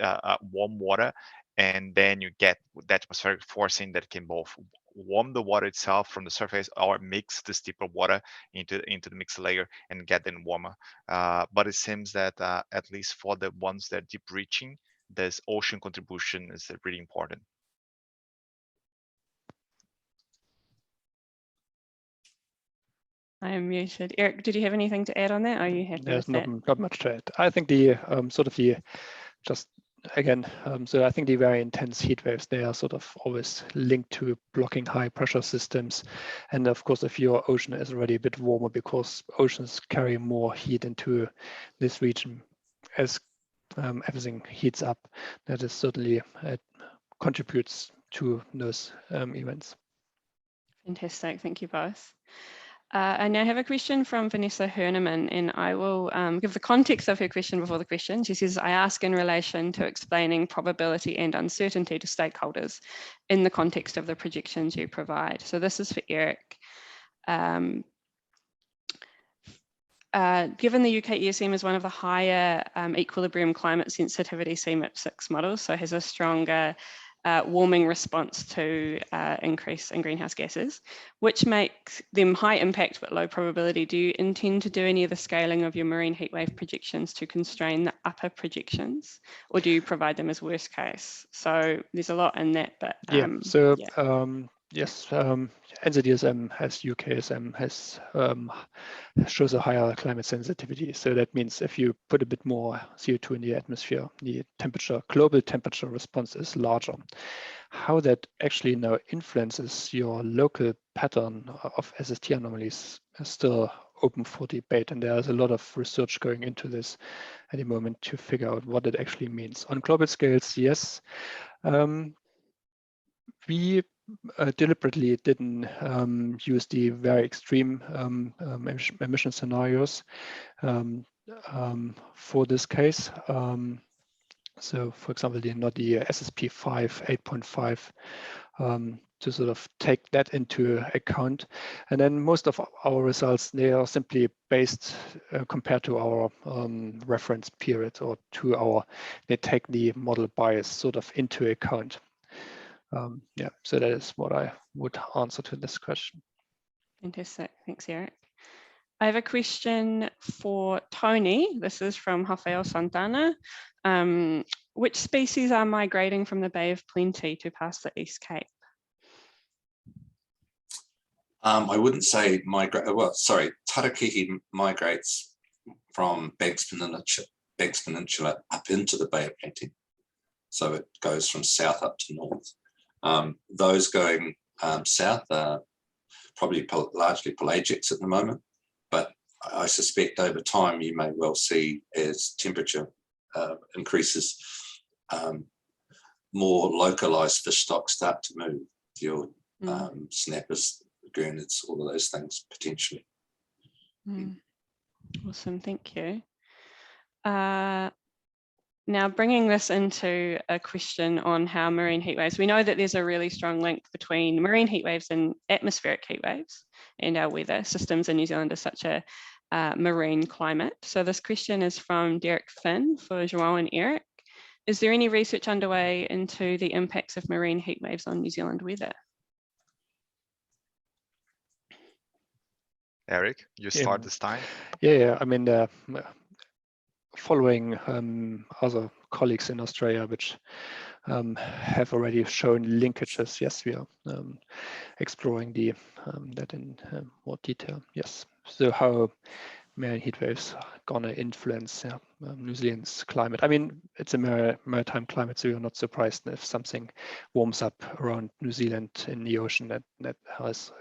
warm water, and then you get that atmospheric forcing that can both warm the water itself from the surface or mix this deeper water into the mixed layer and get them warmer. But it seems that at least for the ones that are deep reaching, this ocean contribution is really important. I am muted. Erik, did you have anything to add on that? Are you happy There's with that? not much to add. I think the just again, so I think the very intense heat waves, they are sort of always linked to blocking high pressure systems. And of course, if your ocean is already a bit warmer because oceans carry more heat into this region as everything heats up, that is certainly contributes to those events. Fantastic, thank you both. I now have a question from Vanessa Herneman, and I will give the context of her question before the question. She says, I ask in relation to explaining probability and uncertainty to stakeholders in the context of the projections you provide. So this is for Erik. Given the UK ESM is one of the higher equilibrium climate sensitivity CMIP6 models, so has a stronger warming response to increase in greenhouse gases, which makes them high impact but low probability. Do you intend to do any of the scaling of your marine heatwave projections to constrain the upper projections, or do you provide them as worst case? So there's a lot in that, but yes, NZESM has UKSM shows a higher climate sensitivity. So that means if you put a bit more CO2 in the atmosphere, the global temperature response is larger. How that actually now influences your local pattern of SST anomalies is still open for debate, and there's a lot of research going into this at the moment to figure out what it actually means. On global scales, yes. We deliberately didn't use the very extreme emission scenarios for this case. So, for example, not the SSP 5, 8.5 to sort of take that into account. And then most of our results, they are simply based compared to our reference period or they take the model bias sort of into account. Yeah, so that is what I would answer to this question. Fantastic, thanks, Erik. I have a question for Tony. This is from Rafael Santana. Which species are migrating from the Bay of Plenty to past the East Cape? I wouldn't say migrate. Well, sorry, Tarakihi migrates from Banks Peninsula up into the Bay of Plenty. So it goes from south up to north. Those going south are probably largely pelagics at the moment, but I suspect over time you may well see, as temperature increases, more localized fish stocks start to move. Your snappers, gurnets, all of those things potentially. Awesome, thank you. Now, bringing this into a question on how marine heat waves, we know that there's a really strong link between marine heat waves and atmospheric heat waves and our weather systems in New Zealand is such a marine climate. So this question is from Derek Finn for João and Erik. Is there any research underway into the impacts of marine heat waves on New Zealand weather? Erik, you start this time. Yeah, I mean, following other colleagues in Australia, which have already shown linkages. Yes, we are exploring that in more detail. Yes, so how marine heat waves are gonna influence New Zealand's climate. I mean, it's a maritime climate, so you're not surprised if something warms up around New Zealand in the ocean that has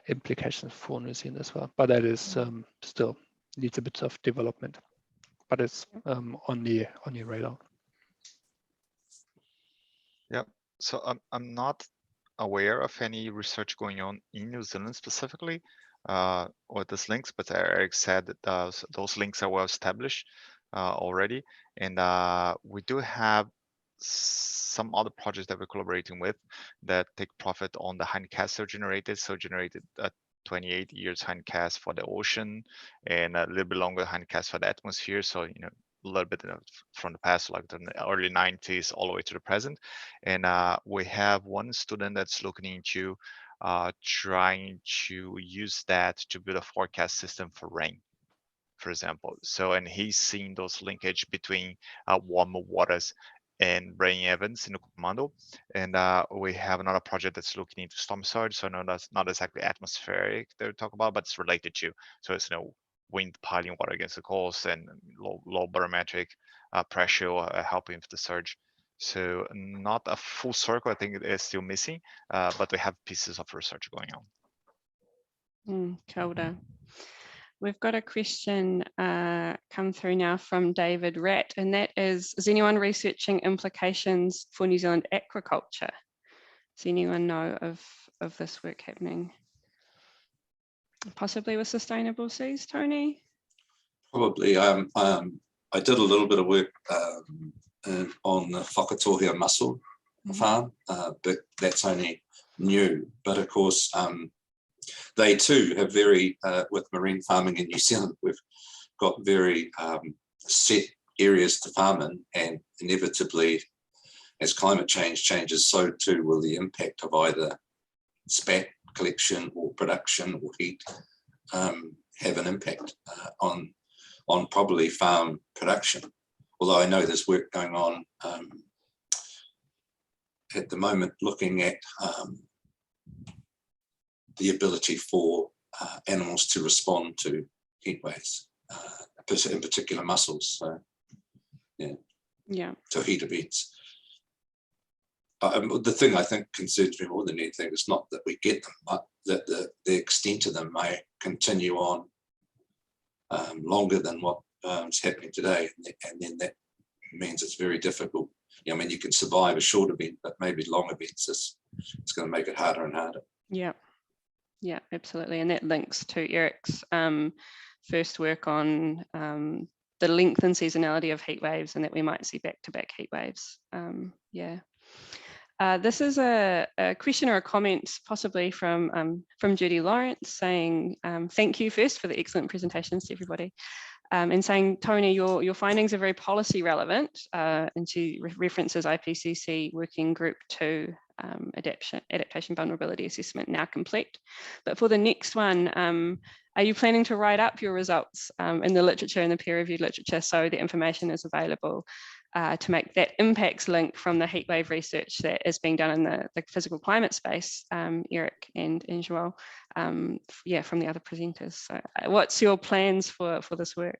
implications for New Zealand as well. But that is still needs a bit of development, but it's on the radar. Yeah. So I'm not aware of any research going on in New Zealand specifically or these links, but Erik said that those links are well established already, and we do have some other projects that we're collaborating with that take profit on the hindcast generated. So generated 28 years hindcast for the ocean and a little bit longer hindcast for the atmosphere. So, you know, a little bit from the past, like the early 90s all the way to the present. And we have one student that's looking into trying to use that to build a forecast system for rain. for example. So, and he's seen those linkage between warmer waters and rain events in the Commando. And we have another project that's looking into storm surge. So no, that's not exactly atmospheric that we talk about, but it's related to. So it's, you know, wind piling water against the coast and low barometric pressure helping with the surge. So not a full circle, I think it is still missing, but we have pieces of research going on. Kia ora. We've got a question come through now from David Ratt, and that is anyone researching implications for New Zealand aquaculture? Does anyone know of this work happening? Possibly with sustainable seas, Tony? Probably. I did a little bit of work on the Whakatohea mussel farm, but that's only new. But of course, they too have very, with marine farming in New Zealand, we've got very set areas to farm in, and inevitably, as climate change changes, so too will the impact of either spat collection or production or heat have an impact on probably farm production. Although I know there's work going on at the moment looking at the ability for animals to respond to heat waves, in particular mussels. So, yeah, to heat events. The thing I think concerns me more than anything is not that we get them, but that the extent of them may continue on longer than what is happening today, and then that means it's very difficult. I mean, you can survive a short event, but maybe long events, it's going to make it harder and harder. Yeah, absolutely, and that links to Erik's first work on the length and seasonality of heat waves, and that we might see back-to-back heat waves. This is a question or a comment possibly from Judy Lawrence saying, thank you first for the excellent presentations to everybody. And saying, Tony, your findings are very policy relevant, and she references IPCC Working Group 2 adaptation vulnerability assessment now complete. But for the next one, are you planning to write up your results in the literature, in the peer-reviewed literature, so the information is available to make that impacts link from the heatwave research that is being done in the physical climate space, Erik and João, from the other presenters. So what's your plans for this work?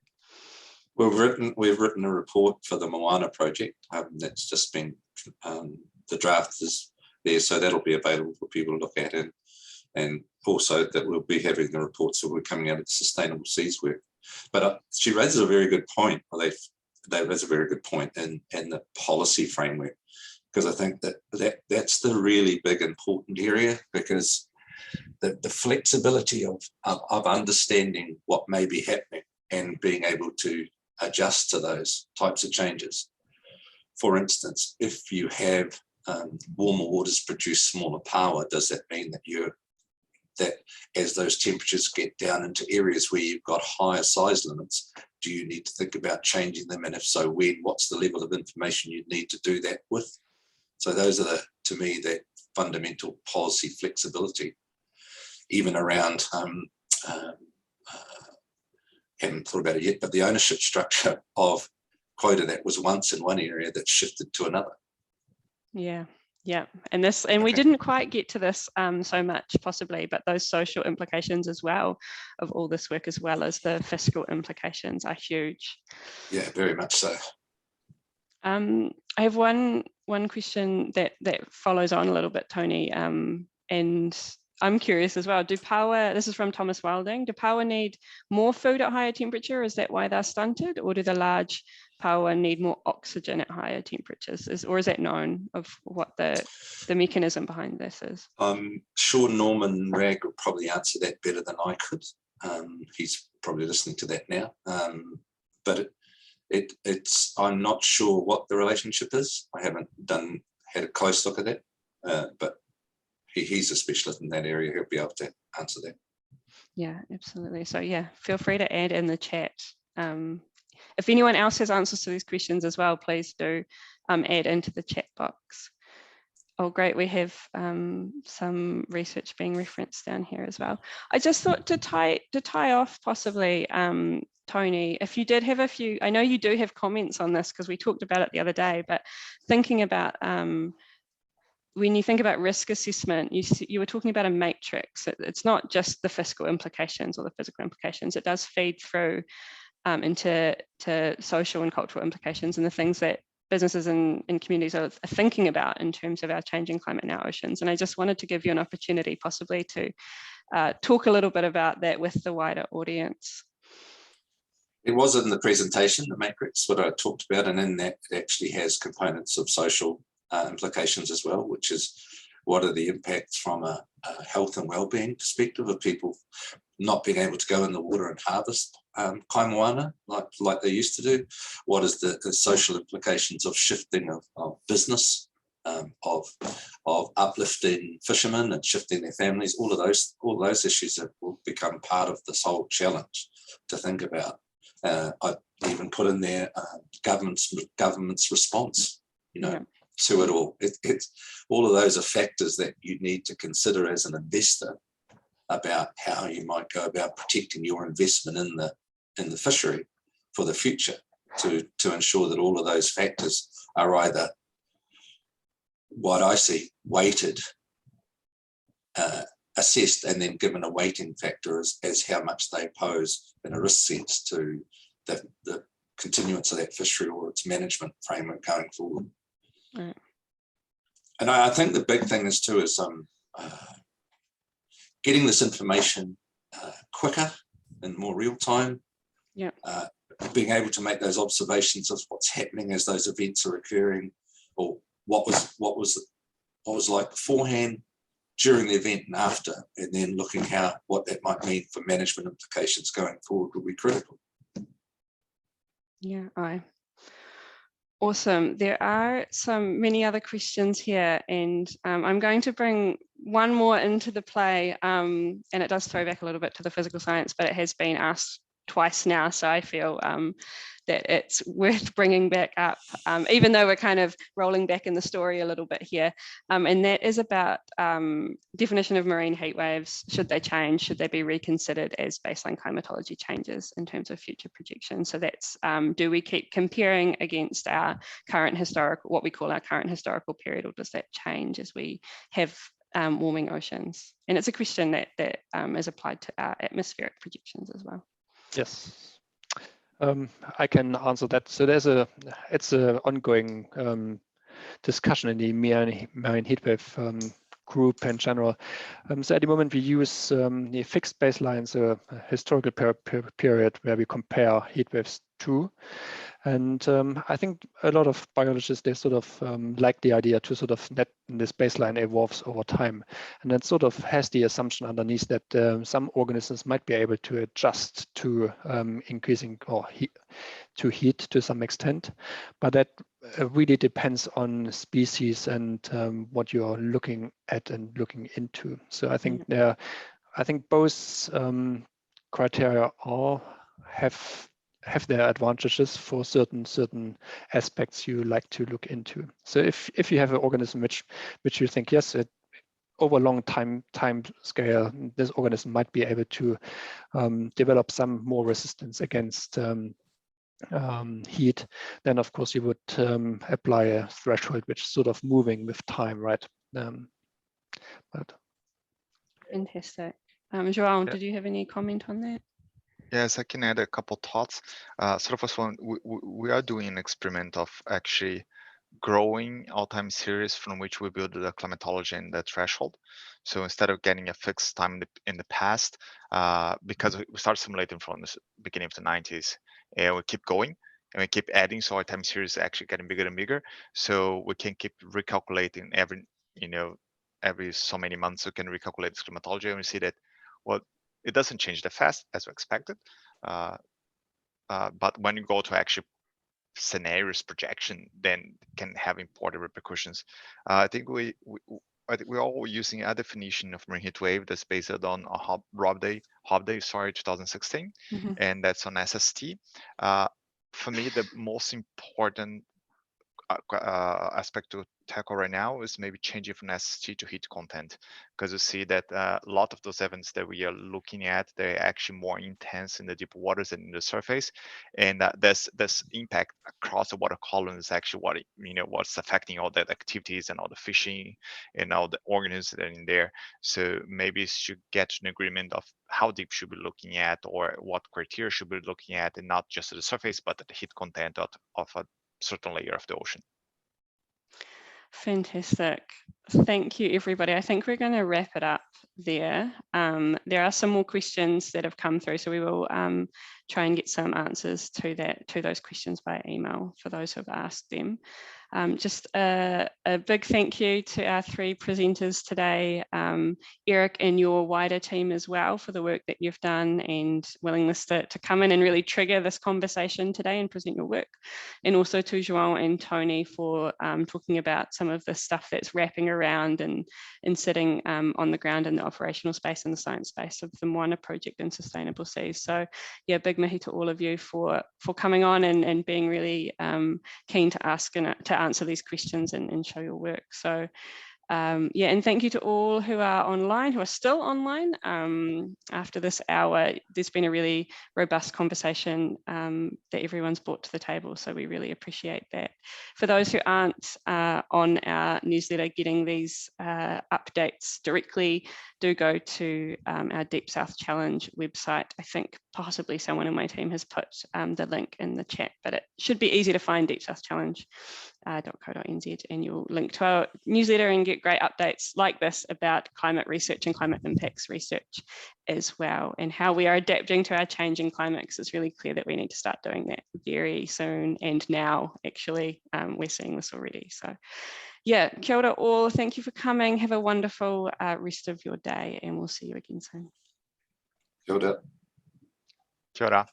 We've written a report for the Moana Project that's just been, the draft is there, so that'll be available for people to look at, and also that we'll be having the reports that we're coming out of the Sustainable Seas work. But she raises a very good point, or they raise a very good point in the policy framework, because I think that's the really big important area, because the flexibility of understanding what may be happening and being able to adjust to those types of changes. For instance, if you have warmer waters produce smaller power, does that mean that as those temperatures get down into areas where you've got higher size limits, do you need to think about changing them? And if so, what's the level of information you'd need to do that with? So those are, to me, that fundamental policy flexibility, even around, haven't thought about it yet, but the ownership structure of quota that was once in one area that shifted to another. Yeah, and we didn't quite get to this so much possibly, but those social implications as well of all this work, as well as the fiscal implications, are huge. Yeah, very much so. I have one question that follows on a little bit, Tony, and I'm curious as well. This is from Thomas Wilding, do paua need more food at higher temperature? Is that why they're stunted? Or do the large paua need more oxygen at higher temperatures? Or is that known of what the mechanism behind this is? I'm sure Norman Ragg would probably answer that better than I could. He's probably listening to that now. But I'm not sure what the relationship is. I haven't had a close look at that, but he's a specialist in that area. He'll be able to answer that. Yeah, absolutely. So yeah, feel free to add in the chat. If anyone else has answers to these questions as well, please do add into the chat box. Oh, great. We have some research being referenced down here as well. I just thought to tie off possibly, Tony, if you did have a few, I know you do have comments on this because we talked about it the other day, but thinking about when you think about risk assessment, you were talking about a matrix. It's not just the fiscal implications or the physical implications. It does feed through into social and cultural implications and the things that businesses and communities are thinking about in terms of our changing climate in our oceans. And I just wanted to give you an opportunity possibly to talk a little bit about that with the wider audience. It was in the presentation, the matrix, what I talked about, and in that it actually has components of social implications as well, which is what are the impacts from a health and well-being perspective of people not being able to go in the water and harvest kai moana like they used to do. What is the social implications of shifting of business, of uplifting fishermen and shifting their families? All of those issues that will become part of this whole challenge to think about. I even put in there government's response, Yeah. to it all. It's all of those are factors that you need to consider as an investor about how you might go about protecting your investment in the fishery for the future to ensure that all of those factors are either what I see weighted, assessed, and then given a weighting factor as how much they pose in a risk sense to the continuance of that fishery or its management framework going forward. Right. And I think the big thing is getting this information quicker and more real time. Yeah. Being able to make those observations of what's happening as those events are occurring, or what was like beforehand, during the event and after, and then looking what that might mean for management implications going forward will be critical. Yeah, awesome. There are many other questions here, and I'm going to bring one more into the play, and it does throw back a little bit to the physical science, but it has been asked twice now, so I feel that it's worth bringing back up, even though we're kind of rolling back in the story a little bit here, and that is about definition of marine heat waves. Should they change? Should they be reconsidered as baseline climatology changes in terms of future projections? So that's, do we keep comparing against our current historical, what we call our current historical period, or does that change as we have warming oceans? And it's a question that is applied to our atmospheric projections as well. Yes, I can answer that. So it's an ongoing discussion in the marine heatwave group in general. So at the moment we use the fixed baseline, so a historical period where we compare heatwaves to. And I think a lot of biologists, they sort of like the idea to sort of let this baseline evolves over time. And that sort of has the assumption underneath that some organisms might be able to adjust to increasing or to heat to some extent. But that really depends on species and what you're looking at and looking into. So I think both criteria all have their advantages for certain aspects you like to look into. So if you have an organism which you think, yes, over a long time scale, this organism might be able to develop some more resistance against heat, then of course you would apply a threshold which is sort of moving with time, right? But fantastic. João, Yeah. did you have any comment on that? Yes, I can add a couple thoughts. So the first one, we are doing an experiment of actually growing our time series from which we build the climatology and the threshold. So instead of getting a fixed time in the past, because we start simulating from the beginning of the 90s, and we keep going and we keep adding, so our time series is actually getting bigger and bigger. So we can keep recalculating every so many months. We can recalculate this climatology, and we see that, well, it doesn't change that fast as we expected. But when you go to actually scenarios projection, then it can have important repercussions. I think we're all using a definition of marine heat wave that's based on a Hobday, 2016, and that's on SST. For me, the most important aspect to tackle right now is maybe changing from SST to heat content, because you see that a lot of those events that we are looking at, they're actually more intense in the deep waters than in the surface, and this impact across the water column is actually what what's affecting all the activities and all the fishing and all the organisms that are in there. So maybe should get an agreement of how deep should be looking at, or what criteria should be looking at, and not just at the surface, but at the heat content of a certain layer of the ocean. Fantastic. Thank you, everybody. I think we're going to wrap it up there. There are some more questions that have come through, so we will try and get some answers to those questions by email for those who have asked them. Just a big thank you to our three presenters today, Erik and your wider team as well, for the work that you've done and willingness to come in and really trigger this conversation today and present your work. And also to João and Tony for talking about some of the stuff that's wrapping around and sitting on the ground in the operational space and the science space of the Moana Project and Sustainable Seas. So yeah, big mihi to all of you for coming on and being really keen to ask and to answer these questions and show your work. So yeah, and thank you to all who are online, who are still online after this hour. There's been a really robust conversation that everyone's brought to the table, so we really appreciate that. For those who aren't on our newsletter getting these updates directly, do go to our Deep South Challenge website. I think possibly someone in my team has put the link in the chat, but it should be easy to find deepsouthchallenge.co.nz, and you'll link to our newsletter and get great updates like this about climate research and climate impacts research as well, and how we are adapting to our changing climate, because it's really clear that we need to start doing that very soon, and now actually we're seeing this already. So yeah, kia ora all, thank you for coming. Have a wonderful rest of your day, and we'll see you again soon. Kia ora. Kia ora.